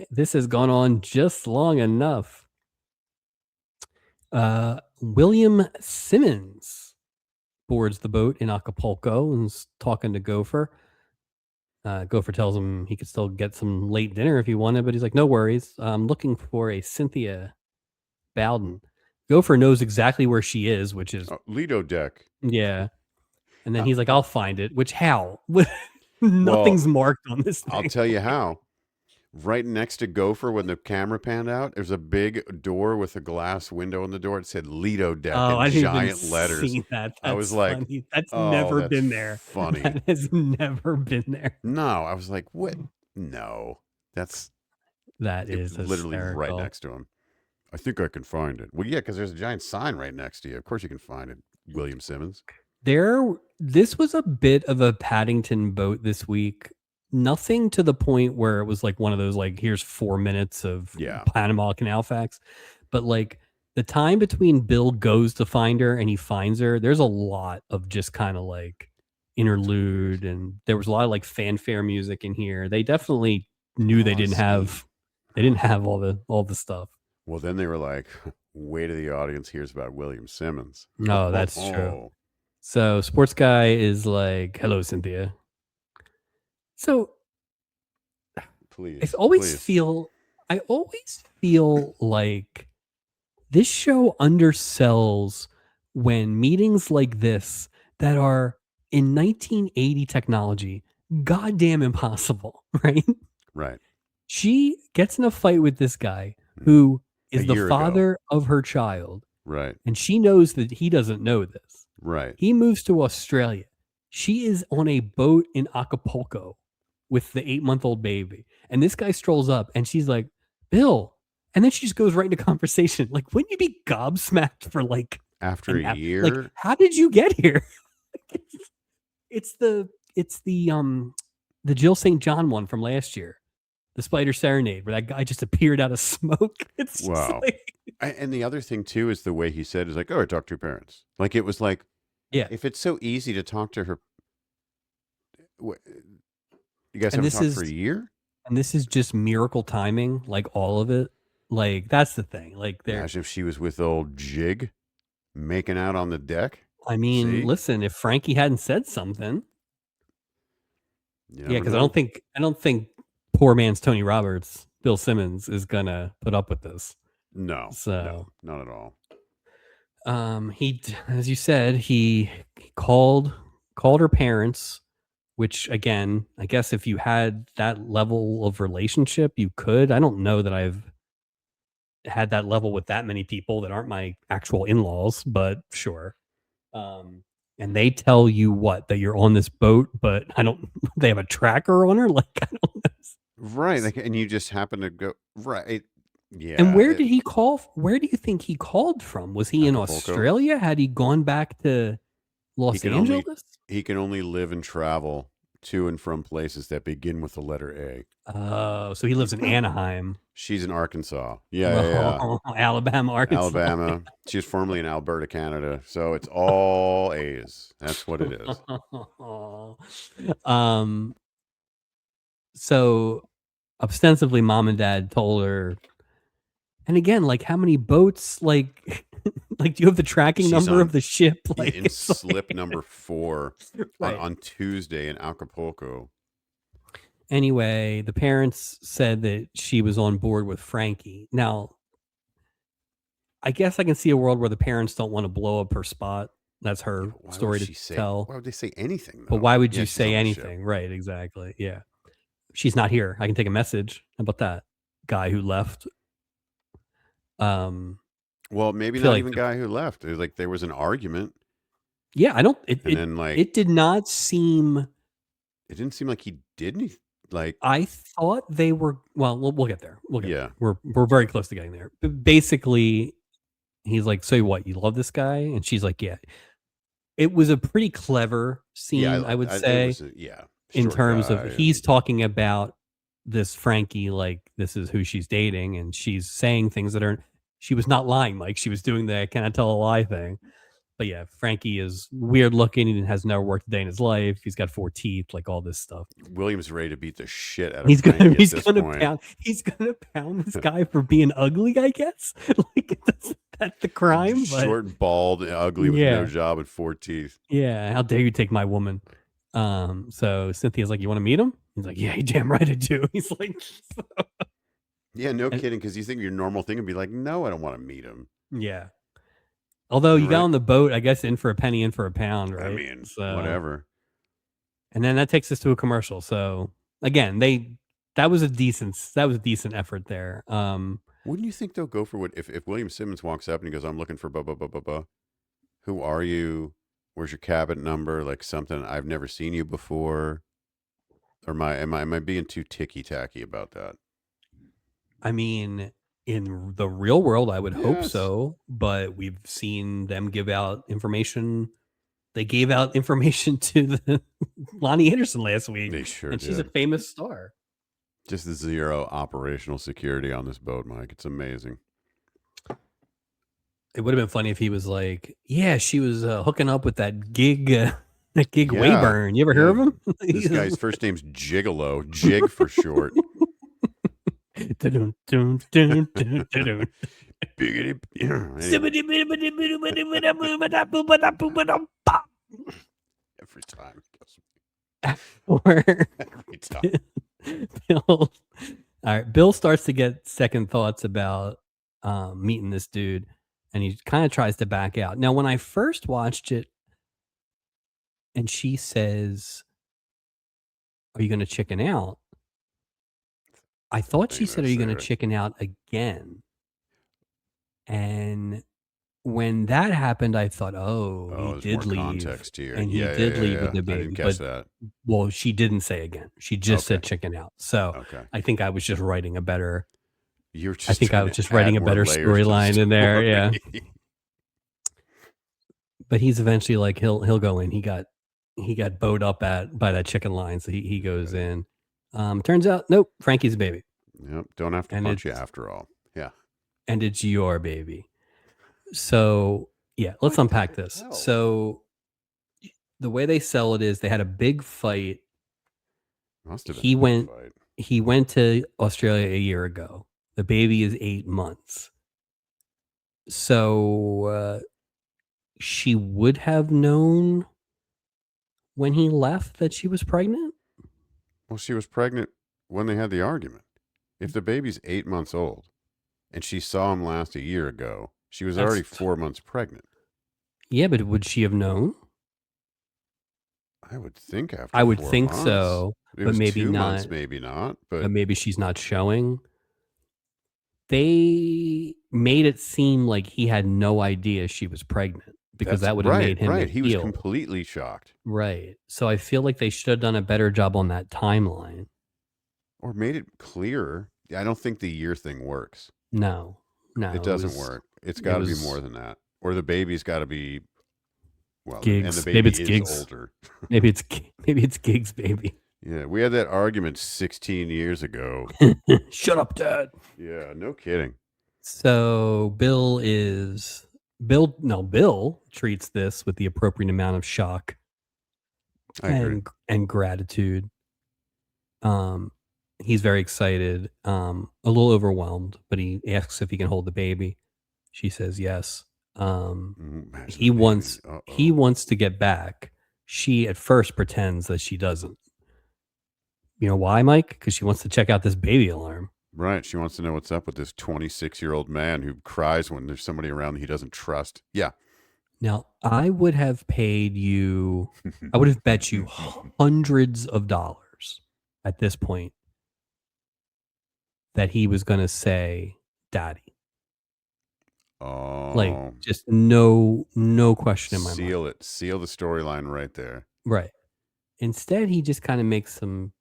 This has gone on just long enough. William Simmons boards the boat in Acapulco and is talking to Gopher. Gopher tells him he could still get some late dinner if he wanted, but he's like, no worries. I'm looking for a Cynthia Bowden. Gopher knows exactly where she is, which is Lido deck. Yeah. And then he's like, I'll find it. Which how? Nothing's marked on this thing. I'll tell you how. Right next to Gopher, when the camera panned out, there's a big door with a glass window in the door. It said Lido deck in giant letters. I was like, funny. That's never been there. Funny. That has never been there. No, I was like, what? No, that is literally hysterical. right next to him. I think I can find it. Well, yeah, because there's a giant sign right next to you. Of course you can find it, William Simmons. This was a bit of a Paddington boat this week. Nothing to the point where it was like one of those, like, here's 4 minutes of Panama Canal facts. But like the time between Bill goes to find her and he finds her, there's a lot of just kind of like interlude. And there was a lot of like fanfare music in here. They definitely knew they didn't have all the stuff. Well, then they were like, wait till the audience hears about William Simmons. Oh, that's true. So sports guy is like, hello, Cynthia. So please, I always feel like this show undersells when meetings like this that are in 1980 technology, goddamn impossible, right? Right. She gets in a fight with this guy who is the father of her child. Right. And she knows that he doesn't know this. Right. He moves to Australia. She is on a boat in Acapulco with the 8-month-old baby. And this guy strolls up and she's like, Bill. And then she just goes right into conversation. Like, wouldn't you be gobsmacked for like after a year? Like, how did you get here? It's the Jill St. John one from last year. The Spider Serenade, where that guy just appeared out of smoke. It's wow. And the other thing too is the way he said is like, oh, I talked to your parents. Like it was like, yeah. If it's so easy to talk to her, you guys haven't talked for a year? And this is just miracle timing, like all of it. Like that's the thing. Like imagine if she was with old Jig making out on the deck. I mean, listen, if Frankie hadn't said something. Yeah, because I don't think poor man's Tony Roberts, Bill Simmons, is gonna put up with this. No, so no, not at all. He, as you said, he called her parents, which again, I guess if you had that level of relationship, you could. I don't know that I've had that level with that many people that aren't my actual in-laws, but sure. And they tell you that you're on this boat, but they have a tracker on her. Like, I don't know. Right. Like, and you just happen to go right. Yeah. And where did he call? Where do you think he called from? Was he Acapulco? In Australia? Had he gone back to Los Angeles? He can only live and travel to and from places that begin with the letter A. Oh, so he lives in Anaheim. She's in Arkansas. Yeah, Oh, Alabama, Arkansas. Alabama. She was formerly in Alberta, Canada. So it's all A's. That's what it is. So ostensibly mom and dad told her, and again, like how many boats, like like do you have the tracking number of the ship? Like in slip number 4 right. on Tuesday in Acapulco. Anyway, the parents said that she was on board with Frankie. Now, I guess I can see a world where the parents don't want to blow up her spot. That's her story to tell. Why would they say anything, though? But why would you say anything? Right, exactly. Yeah. She's not here. I can take a message. How about that? Guy who left. Well, maybe not even guy who left. It was like there was an argument. Yeah, I don't. It did not seem. It didn't seem like he did anything. Like I thought they were. Well, we'll get there. We'll get there. We're very close to getting there. But basically, he's like, "So what? You love this guy?" And she's like, "Yeah." It was a pretty clever scene, I would say. In terms of he's talking about this Frankie, like this is who she's dating, and she's saying things that aren't. She was not lying, Mike. She was doing the "can I tell a lie" thing. But yeah, Frankie is weird looking and has never worked a day in his life. He's got 4 teeth, like all this stuff. William's ready to beat the shit out of he's Frankie he's gonna pound this guy for being ugly, I guess. Like that's the crime. Short, bald, ugly with no job and 4 teeth. Yeah, how dare you take my woman? So Cynthia's like, "You want to meet him?" He's like, "Yeah, you damn right I do." He's like, yeah, no kidding, because you think your normal thing would be like, "No, I don't want to meet him." Yeah. Although you got on the boat, I guess in for a penny, in for a pound, right? I mean, whatever. And then that takes us to a commercial. So again, that was a decent effort there. Wouldn't you think they'll go for what if William Simmons walks up and he goes, "I'm looking for blah blah blah blah blah. Who are you? Where's your cabin number?" Like something, "I've never seen you before." Or am I being too ticky tacky about that? I mean, in the real world, I would hope so, but we've seen them give out information. They gave out information to the Lonnie Anderson last week. They sure and did. She's a famous star. Just the 0 operational security on this boat, Mike. It's amazing. It would have been funny if he was like, "Yeah, she was hooking up with that gig Wayburn. You ever hear of him?" This guy's first name's Gigolo, Jig for short. Every time. Every time. Bill, all right. Bill starts to get second thoughts about meeting this dude, and he kind of tries to back out. Now, when I first watched it, and she says, "Are you going to chicken out?" I thought she said, "Are you going to chicken out again?" And when that happened, I thought, "Oh, he did leave, context here. And he did leave with the baby." I didn't catch that. Well, she didn't say again. She just said chicken out. So I think I was just writing a better. I think I was just writing a better storyline in there. Yeah. But he's eventually like he'll go in. He got bowed up by that chicken line, so he goes in. Turns out, nope, Frankie's a baby. Yep, don't have to punch you after all. Yeah, and it's your baby. So yeah, let's unpack this. So the way they sell it is they had a big fight. He went to Australia a year ago. The baby is 8 months. So she would have known when he left that she was pregnant? Well, she was pregnant when they had the argument. If the baby's 8 months old and she saw him last a year ago, she was already 4 months pregnant. Yeah, but would she have known? I would think after. I would think so, but maybe 2 not. Months, maybe not. But maybe she's not showing. They made it seem like he had no idea she was pregnant because that would have made him He was completely shocked. Right. So I feel like they should have done a better job on that timeline. Or made it clearer. I don't think the year thing works. No. It doesn't work. It's got to be more than that. Or the baby's got to be Well, and the Gigs. Maybe baby it's is Gigs. older. Maybe it's Gigs' baby. Yeah, we had that argument 16 years ago. Shut up, Dad. Yeah, no kidding. So Bill treats this with the appropriate amount of shock I agree. and gratitude. He's very excited, a little overwhelmed, but he asks if he can hold the baby. She says yes. Imagine He the baby. wants to get back. She at first pretends that she doesn't. You know why, Mike? Because she wants to check out this baby alarm. Right. She wants to know what's up with this 26-year-old man who cries when there's somebody around that he doesn't trust. Yeah. Now, I would have bet you hundreds of dollars at this point that he was going to say daddy. Like, Oh, just no question in my mind. seal it. Seal the storyline right there. Right. Instead, he just kind of makes some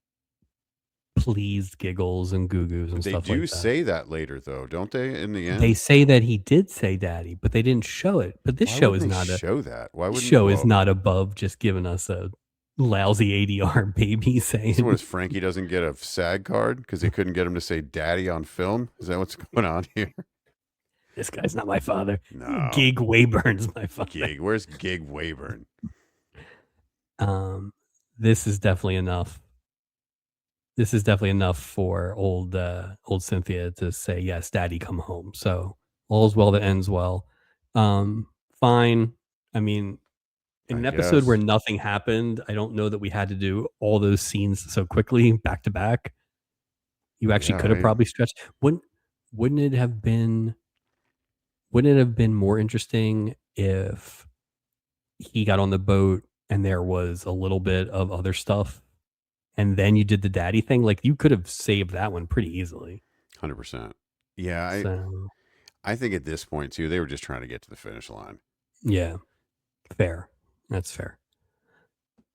pleased giggles and goo-goos and They stuff do like that. say that later, though, don't they? In the end, They say that he did say daddy, but they didn't show it. But this why show wouldn't is they not show that? Why a wouldn't? show is Well, not above just giving us a lousy ADR baby saying. so what is Frankie doesn't get a SAG card because they couldn't get him to say daddy on film? Is that what's going on here? This guy's not my father. No. Gig Wayburn's my father. Gig. Where's Gig Wayburn? This is definitely enough. This is definitely enough for old Cynthia to say, yes, daddy, come home. So all's well that ends well. Fine. I mean, in an episode where nothing happened, I don't know that we had to do all those scenes so quickly back to back. You actually could have probably stretched. Wouldn't it have been more interesting if he got on the boat and there was a little bit of other stuff and then you did the daddy thing? Like, you could have saved that one pretty easily. 100%. Yeah, I think at this point too, they were just trying to get to the finish line. Yeah, fair. That's fair.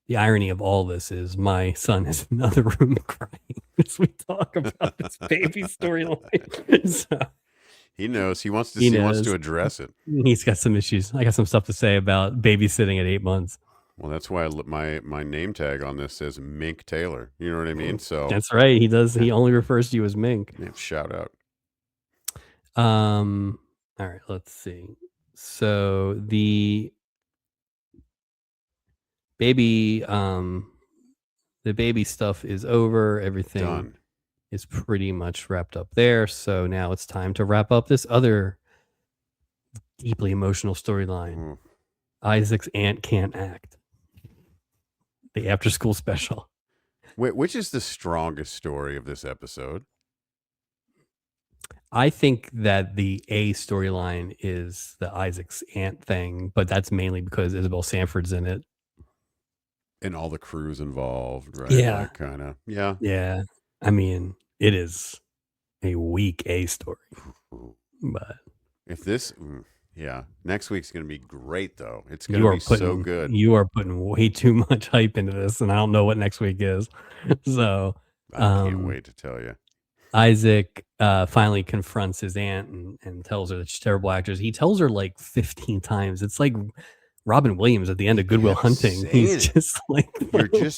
The irony of all this is my son is in another room crying as we talk about this baby storyline. So he knows. He wants to see. He wants to address it. He's got some issues. I got some stuff to say about babysitting at 8 months. Well, that's why my name tag on this says Mink Taylor. You know what I mean? So that's right. He does. He only refers to you as Mink. Yeah, shout out. All right. Let's see. So the baby stuff is over. Everything done. Is pretty much wrapped up there. So now it's time to wrap up this other deeply emotional storyline. Isaac's aunt can't act. The after school special. Wait, which is the strongest story of this episode? I think that the A storyline is the Isaac's aunt thing, but that's mainly because Isabel Sanford's in it. And all the crews involved, right? Yeah. Like, kind of. Yeah. Yeah. I mean, it is a weak A story. But if this, next week's going to be great, though. It's going to be so good. You are putting way too much hype into this, and I don't know what next week is. So I can't wait to tell you. Isaac finally confronts his aunt and tells her that she's a terrible actress. He tells her like 15 times. It's like Robin Williams at the end of Good Will Hunting. He's just like,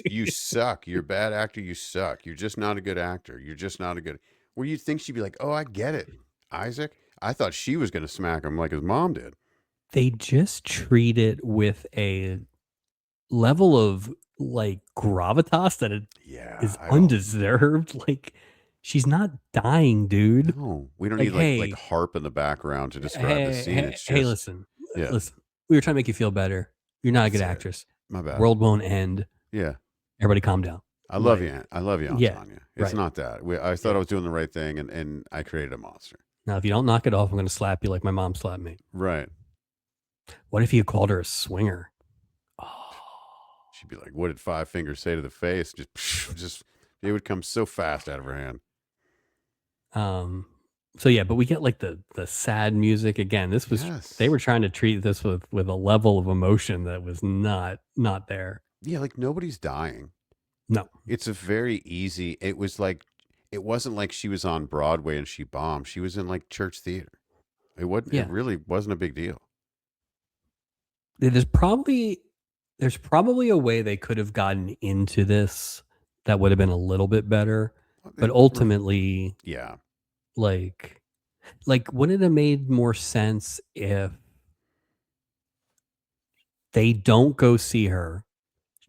you suck. You're a bad actor. You suck. You're just not a good actor. You're just not a good. Where you'd think she'd be like, oh, I get it, Isaac. I thought she was going to smack him like his mom did. They just treat it with a level of like gravitas that is undeserved. Like, she's not dying, dude. No, we don't need like harp in the background to describe the scene. It's just, listen. We were trying to make you feel better. You're not a good actress. My bad. World won't end. Yeah. Everybody calm down. I love you, Aunt. I love you, Aunt Tanya. It's right. not that. I thought I was doing the right thing, and I created a monster. Now, if you don't knock it off, I'm going to slap you like my mom slapped me. Right. What if you called her a swinger? Oh. She'd be like, what did Five Fingers say to the face? Just it would come so fast out of her hand. So yeah, but we get like the sad music again. This was they were trying to treat this with a level of emotion that was not there. Yeah, like nobody's dying. No. It's a very easy. It wasn't like she was on Broadway and she bombed. She was in like church theater. It wasn't. Yeah. It really wasn't a big deal. there's probably a way they could have gotten into this that would have been a little bit better, but ultimately, yeah. like wouldn't it have made more sense if they don't go see her?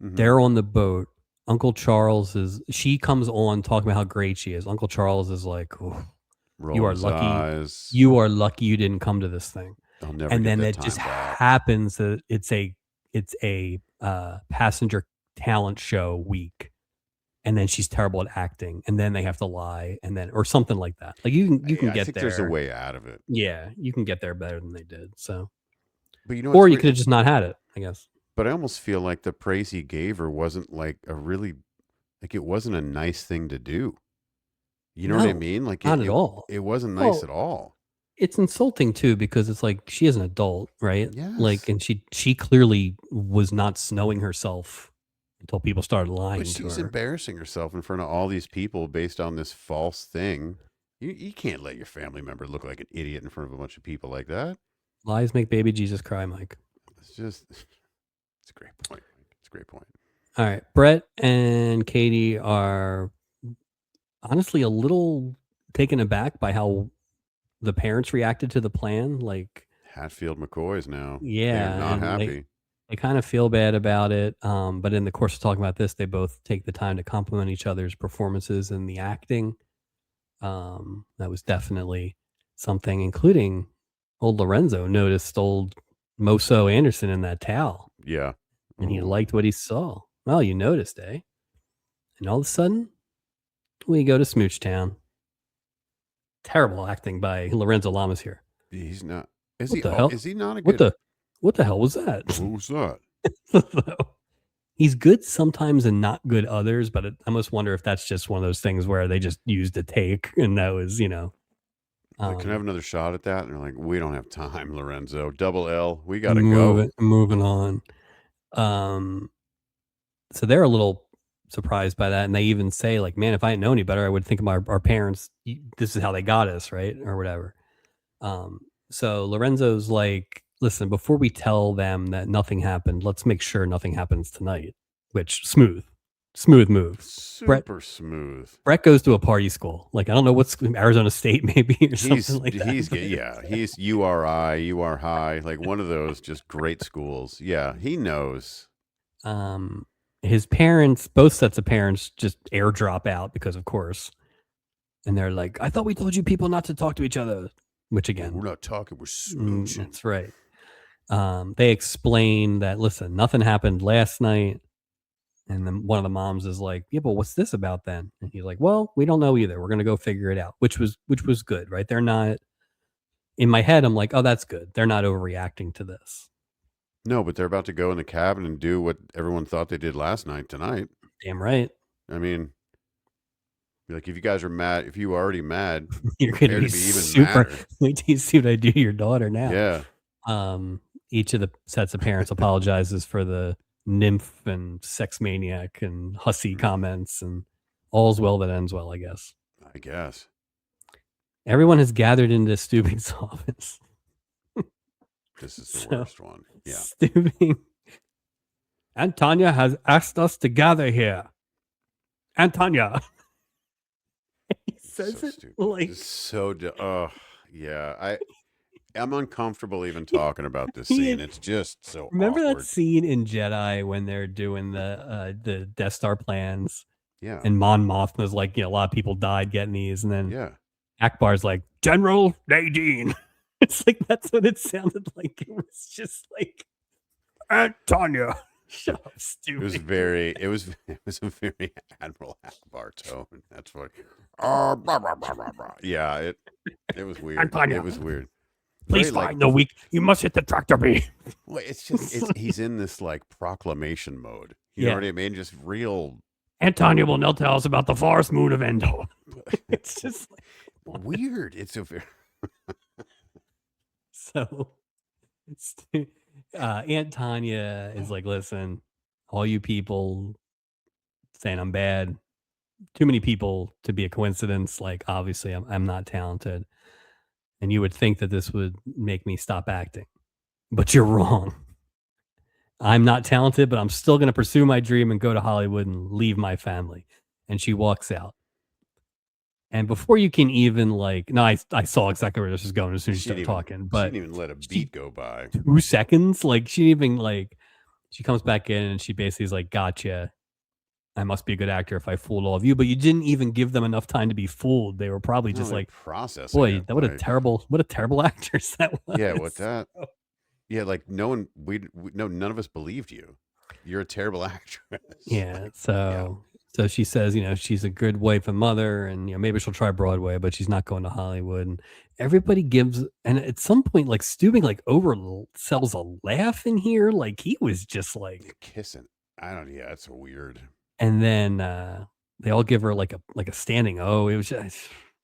Mhm. They're on the boat. Uncle Charles she comes on talking about how great she is. Uncle Charles is like, "Ooh, you Rolling are his lucky. eyes. You are lucky you didn't come to this thing." I'll never And get then that it just time back. happens that it's a passenger talent show week, and then she's terrible at acting, and then they have to lie, and then or something like that. Like you can I get think there's a there. way out of it. Yeah, you can get there better than they did. So, But you know or what's you weird? could have just not had it, I guess. But I almost feel like the praise he gave her wasn't like a really like it wasn't a nice thing to do. You know what I No, mean? Like not at all. it wasn't nice Well, at all. it's insulting too because it's like she is an adult, right? Like, Yes. and she clearly was not knowing herself until people started But lying to she's her. embarrassing herself in front of all these people based on this false thing. You can't let your family member look like an idiot in front of a bunch of people like that. Lies make baby Jesus cry, Mike. It's just it's a great point. It's a great point. All right. Brett and Katie are honestly a little taken aback by how the parents reacted to the plan. Like, Hatfield McCoys now. They are yeah, not and happy. they kind of feel bad about it. But in the course of talking about this, they both take the time to compliment each other's performances and the acting. That was definitely something, including old Lorenzo noticed old Moso Anderson in that towel, Yeah. and he Ooh. liked what he saw. Well, you noticed, eh? And all of a sudden, we go to Smooch Town. Terrible acting by Lorenzo Lamas here. He's not. Is What he? the hell? Is he not a What good? the hell was that? What was that? He's good sometimes and not good others, but I almost wonder if that's just one of those things where they just used a take and that was, Like, can I have another shot at that? And they're like, we don't have time, Lorenzo. Double L. We gotta go. moving on. Um, so they're a little surprised by that, and they even say like, "Man, if I didn't know any better, I would think of our parents. This is how they got us, right, or whatever." Um, so Lorenzo's like, "Listen, before we tell them that nothing happened, let's make sure nothing happens tonight." Which smooth move. Brett Super smooth. Brett goes to a party school. Like I don't know what's Arizona State maybe or something like that. He's URI, you are high, like one of those just great schools. Yeah, he knows. His parents, both sets of parents, just airdrop out because of course. And they're like, I thought we told you people not to talk to each other. Which again, We're not talking, we're smooching. that's right. They explain that listen, nothing happened last night. And then one of the moms is like, yeah, but what's this about then? And he's like, well, we don't know either. We're gonna go figure it out, which was good, right? They're not in my head, I'm like, oh, that's good. They're not overreacting to this. No, but they're about to go in the cabin and do what everyone thought they did last night tonight. Damn right. I mean, like if you guys are mad, if you were already mad, You're gonna prepare be to be even super madder. wait till you see what I do to your daughter now. Yeah. Each of the sets of parents apologizes for the nymph and sex maniac and hussy comments, and all's well that ends well, I guess. I guess. Everyone has gathered into Stubing's office. This is the worst one. Yeah. Stubing and Tanya has asked us to gather here. And Tanya. He says So it stupid. like It's so yeah. I'm uncomfortable even talking about this scene. It's just so remember awkward. that scene in Jedi when they're doing the Death Star plans? Yeah. And Mon Mothma's like, a lot of people died getting these, and then Yeah. Akbar's like, General Nadine. It's like that's what it sounded like. It was just like Aunt Tanya. Shut up, stupid. It was a very Admiral Akbar tone. That's what blah, blah, blah, blah, blah. Yeah, it was weird. Aunt Tanya. It was weird. Please find the weak. You must hit the tractor beam. Well, he's in this like proclamation mode. You know what I mean? Just real. Aunt Tanya will now tell us about the forest moon of Endor. It's just like, weird. It's a very so Aunt Tanya is like, listen, all you people saying I'm bad, too many people to be a coincidence. Like, obviously, I'm not talented. And you would think that this would make me stop acting, but you're wrong. I'm not talented, but I'm still going to pursue my dream and go to Hollywood and leave my family. And she walks out. And before you can even no, I saw exactly where this was going as soon as she started talking, She but didn't even let a beat go by. 2 seconds, she didn't even she comes back in and she basically is like, gotcha. I must be a good actor if I fooled all of you, but you didn't even give them enough time to be fooled. They were probably just like, processing. Boy, what a terrible actress that was. Yeah, what that? Yeah, none of us believed you. You're a terrible actress. Yeah. So she says, she's a good wife and mother, and maybe she'll try Broadway, but she's not going to Hollywood. And everybody gives, and at some point, Steubing oversells a laugh in here. He was just kissing. Yeah, it's weird. And then they all give her a standing O. It was just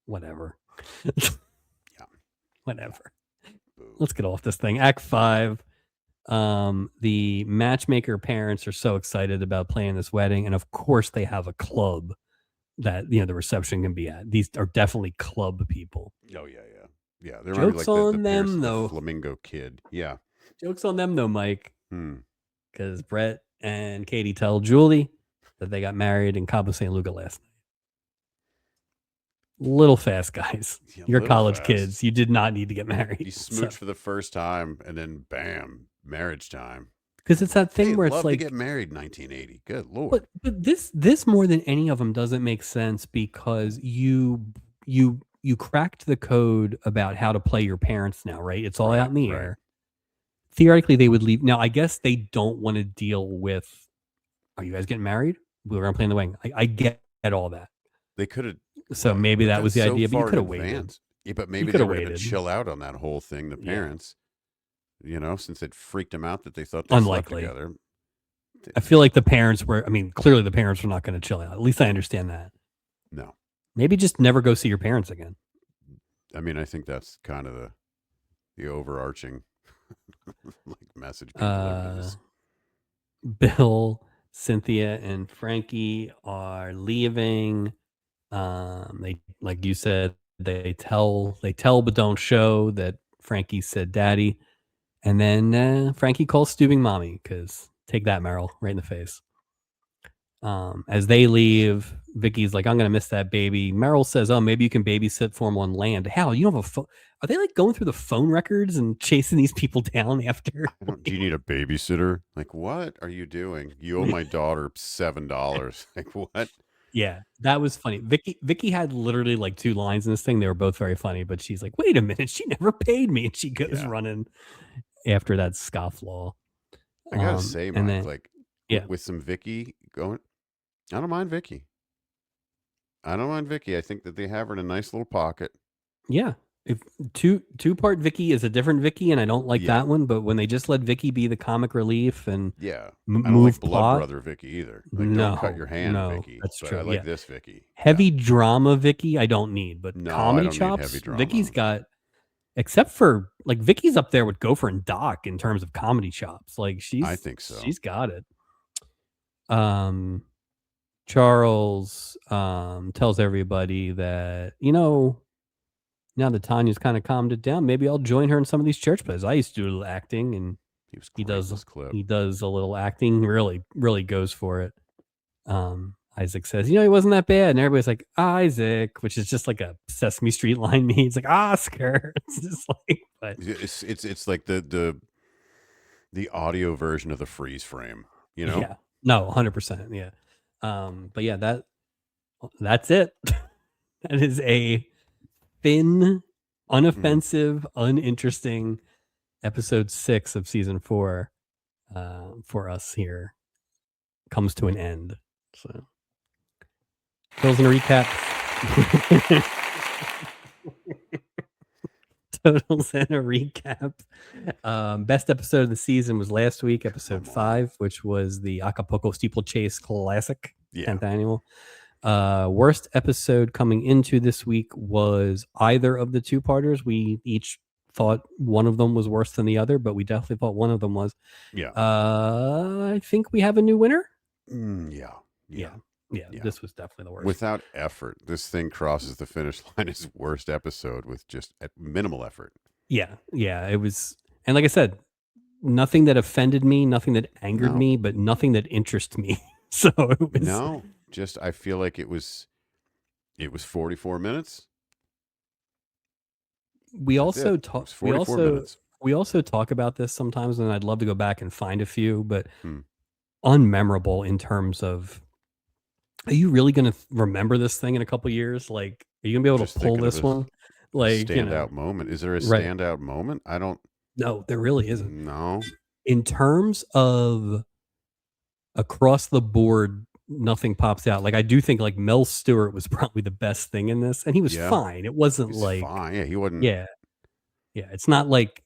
whatever. Yeah. Whatever. Let's get off this thing. Act 5. The matchmaker parents are so excited about planning this wedding, and of course they have a club that the reception can be at. These are definitely club people. Oh yeah. They're jokes on them though. Flamingo Kid. Yeah. Jokes on them though, Mike. Because Brett and Katie tell Julie that they got married in Cabo San Lucas last night. Little fast, guys. You're college kids. You did not need to get married. You smooch for the first time, and then bam, marriage time. Because it's that thing where it's to get married in 1980. Good Lord. But this more than any of them doesn't make sense, because you cracked the code about how to play your parents now, right? It's all out in the air. Theoretically, they would leave. Now, I guess they don't want to deal with, are you guys getting married? We're going to plan the wedding. I get all that. They could have. So maybe that was the idea, but you could have waited. Yeah, but maybe they were going to chill out on that whole thing, the parents. Since it freaked them out that they thought they slept together. I feel like the parents were, clearly the parents were not going to chill out. At least I understand that. No. Maybe just never go see your parents again. I think that's kind of the overarching message. Bill, Cynthia, and Frankie are leaving. They, like you said, they tell but don't show that Frankie said daddy. And then Frankie calls Steubing mommy, because take that, Meryl, right in the face. As they leave, Vicky's like, I'm going to miss that baby. Meryl says, oh, maybe you can babysit for him on land. Hal, you don't have a phone. Are they going through the phone records and chasing these people down after? Do you need a babysitter? What are you doing? You owe my daughter $7. What? Yeah, that was funny. Vicky had literally 2 lines in this thing. They were both very funny, but she's like, wait a minute, she never paid me. And she goes running after that scofflaw. I gotta say, Mike, with some Vicky going, I don't mind Vicky. I think that they have her in a nice little pocket. Yeah. If two-part Vicky is a different Vicky, and I don't like that one, but when they just let Vicky be the comic relief and I don't like Blood Brother Vicky either. Don't cut your hand, Vicky. That's true. I like this Vicky. Heavy drama Vicky, I don't need, but comedy chops, Vicky's got, except for Vicky's up there with Gopher and Doc in terms of comedy chops. I think so. She's got it. Charles tells everybody that, now that Tanya's kind of calmed it down, maybe I'll join her in some of these church plays. I used to do a little acting, and he does a little acting. Really, really goes for it. Isaac says, he wasn't that bad, and everybody's like, Isaac, which is just like a Sesame Street line. He's like, Oscar. It's just but it's like the audio version of the freeze frame. Yeah, no, 100%. Yeah. But yeah, that's it. That is a thin, unoffensive, uninteresting episode 6 of season 4 for us here. Comes to an end. So totals and a recap. Totals and a recap. Best episode of the season was last week, episode 5, which was the Acapulco Steeplechase Classic, 10th annual. Worst episode coming into this week was either of the 2-parters. We each thought one of them was worse than the other, but we definitely thought one of them was. I think we have a new winner. Yeah, this was definitely the worst. Without effort, this thing crosses the finish line as worst episode with just minimal effort. Yeah, it was. And like I said, nothing that offended me, nothing that angered No. me, but nothing that interests me. So it was No, just I feel like it was 44 minutes. we That's it. also It was talk 44 minutes. we also talk about this sometimes, and I'd love to go back and find a few, but Hmm. unmemorable in terms of, are you really going to remember this thing in a couple years? Like, are you gonna be able Just to pull thinking of this one? Like, standout moment. Is there a right? standout moment? I don't. No, there really isn't. No. In terms of across the board, nothing pops out. Like, I do think like Mel Stewart was probably the best thing in this, and he was Yeah. fine. It wasn't He's like, fine. Yeah, he wasn't. yeah, it's not like,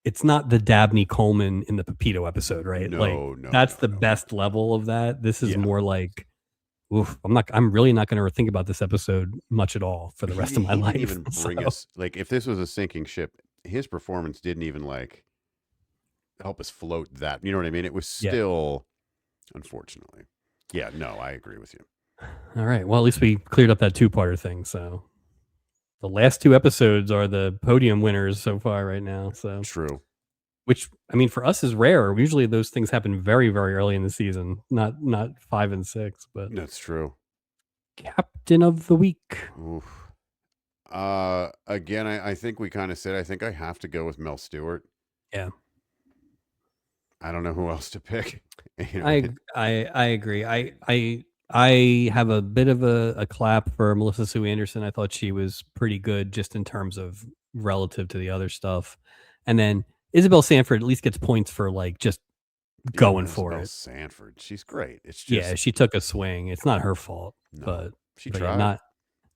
it's not the Dabney Coleman in the Pepito episode, right? Like, No. that's the No. best level of that. This is Yeah. more like, oof, I'm really not going to think about this episode much at all for the rest of my He life. didn't even bring us, like, if this was a sinking ship, his performance didn't even like help us float that. You know what I mean? It was Yeah. still, unfortunately. Yeah, no, I agree with you. All right. Well, at least we cleared up that two-parter thing. So the last two episodes are the podium winners so far right now. So True. which, I mean, for us is rare. Usually those things happen very, very early in the season, not 5 and 6, but That's true. Captain of the Week. Oof. Again, I think we kind of said, I think I have to go with Mel Stewart. Yeah. I don't know who else to pick. You know, I agree. I have a bit of a clap for Melissa Sue Anderson. I thought she was pretty good just in terms of relative to the other stuff. And then Isabel Sanford at least gets points for like just going for Isabel it. Sanford, she's great. It's just, Yeah, she took a swing. It's not her fault, no, but she but tried. yeah,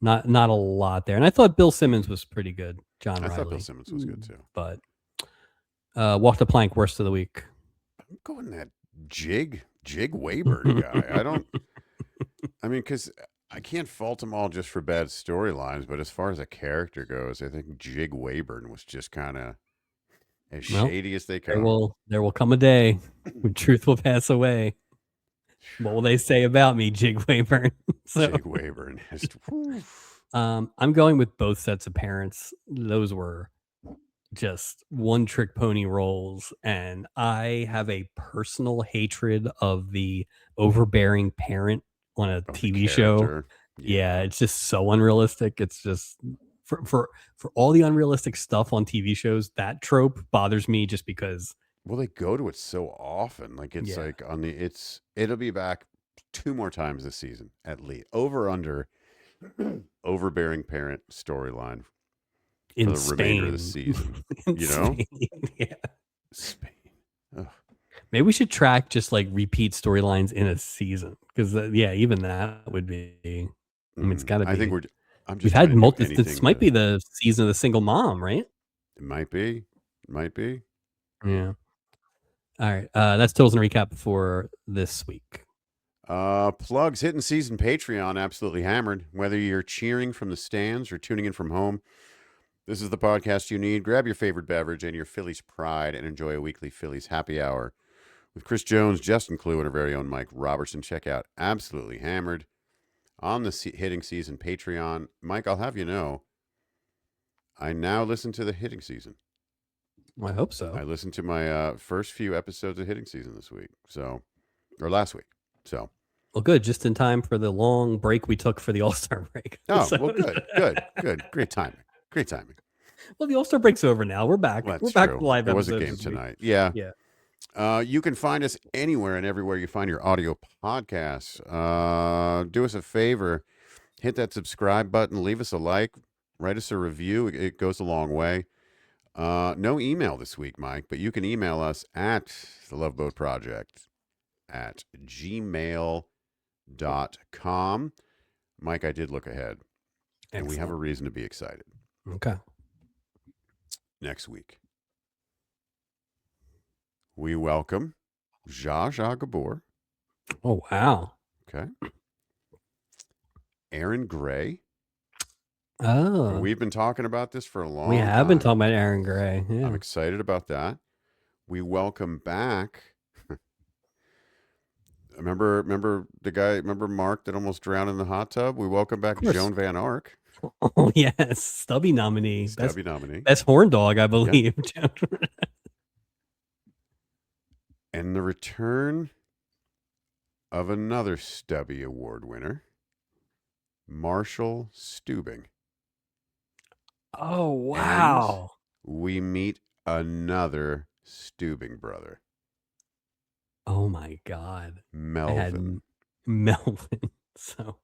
not a lot there. And I thought Bill Simmons was pretty good. John I Riley. thought Bill Simmons was good too. But Walk the Plank, worst of the week. I'm going that Jig Wayburn guy. I mean, because I can't fault them all just for bad storylines, but as far as a character goes, I think Jig Wayburn was just kind of as shady as they come. There will come a day when truth will pass away. What will they say about me, Jig Wayburn? Jig Wayburn. I'm going with both sets of parents. Those were just one trick pony roles, and I have a personal hatred of the overbearing parent on a TV show. Yeah, it's just so unrealistic. It's just for all the unrealistic stuff on TV shows, that trope bothers me just because. Well, they go to it so often. Like it's like it'll be back 2 more times this season at least. Over under overbearing parent storyline for the remainder of the season. You know? Yeah. Spain. Ugh. Maybe we should track just like repeat storylines in a season because even that would be. I mean, it's got to be. I think we've had this might be the season of the single mom, right? It might be. Yeah. All right. That's totals and recap for this week. Plugs, Hidden Season Patreon, absolutely hammered. Whether you're cheering from the stands or tuning in from home, this is the podcast you need. Grab your favorite beverage and your Phillies pride and enjoy a weekly Phillies happy hour with Chris Jones, Justin Clue, and our very own Mike Robertson. Check out Absolutely Hammered on the Hitting Season Patreon. Mike, I'll have you know, I now listen to the Hitting Season. I hope so. I listened to my first few episodes of Hitting Season this week, or last week. So, well, good. Just in time for the long break we took for the All-Star break. Oh, well, good. Great timing. Well, the All-Star break's over now. We're back. Well, we're back true. to live There was episodes a game this week. tonight. Yeah. You can find us anywhere and everywhere you find your audio podcasts. Do us a favor. Hit that subscribe button. Leave us a like. Write us a review. It goes a long way. No email this week, Mike, but you can email us at theloveboatproject@gmail.com. Mike, I did look ahead. And we have a reason to be excited. Okay. Next week, we welcome Zsa Zsa Gabor. Oh, wow. Okay. Aaron Gray. Oh. We've been talking about this for a long time. We have been talking about Aaron Gray. Yeah. I'm excited about that. We welcome back. Remember Mark that almost drowned in the hot tub? We welcome back Joan Van Ark. Oh, yes. Stubby nominee. Stubby nominee. Best horn dog, I believe. Yep. And the return of another Stubby Award winner, Marshall Steubing. Oh, wow. And we meet another Steubing brother. Oh my God. Melvin. Melvin. So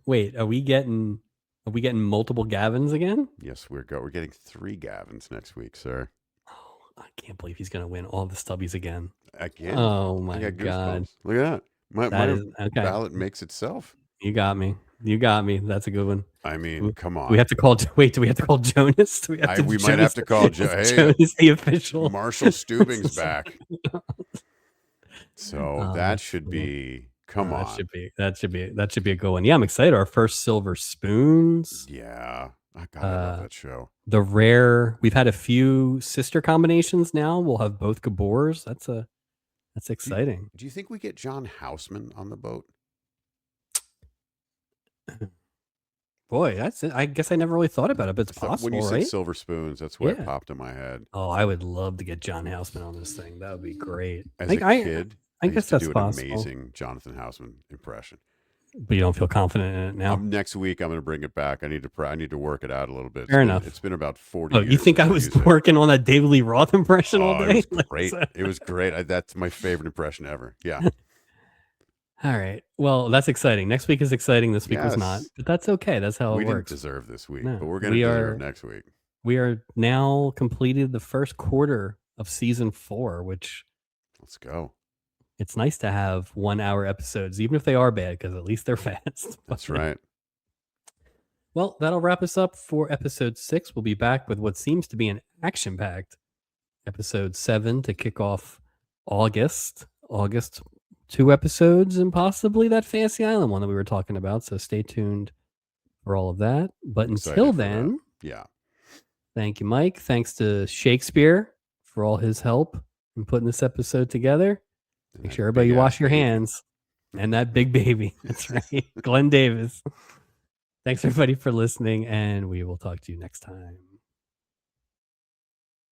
wait, are we getting multiple Gavins again? Yes, we're getting 3 Gavins next week, sir. Oh, I can't believe he's gonna win all the Stubbies again. Again. Oh I my got God. goosebumps. Look at that. My Okay. ballot makes itself. You got me. That's a good one. I mean, come on. Do we have to call Jonas? We might have to call Jonas. Hey, Jonas the official. Marshall Steubing's back. So that should be come on. That should be a good one. Yeah, I'm excited. Our first Silver Spoons. Yeah. I love that show. The rare, we've had a few sister combinations now. We'll have both Gabors. That's exciting. Do you think we get John Houseman on the boat? Boy, that's it. I guess I never really thought about it, but it's possible. When you said Silver Spoons, that's what popped in my head. Oh, I would love to get John Houseman on this thing. That would be great. As a kid, I guess that's do an possible. Amazing Jonathan Houseman impression. But you don't feel confident in it now. Next week, I'm going to bring it back. I need to work it out a little bit. Fair enough. It's been about 40 years. You think I was working on that David Lee Roth impression all day? It was great. It was great. That's my favorite impression ever. Yeah. All right. Well, that's exciting. Next week is exciting. This week was not. But that's okay. That's how it works. We didn't deserve this week, but we're going to deserve next week. We are now completed the first quarter of season 4, which... Let's go. It's nice to have 1-hour episodes, even if they are bad, because at least they're fast. That's right. Well, that'll wrap us up for episode 6. We'll be back with what seems to be an action-packed episode 7 to kick off August. 2 episodes and possibly that Fantasy Island one that we were talking about. So stay tuned for all of that. But until then, thank you, Mike. Thanks to Shakespeare for all his help in putting this episode together. Make sure everybody wash your hands. And that big baby. That's right. Glenn Davis. Thanks everybody for listening, and we will talk to you next time.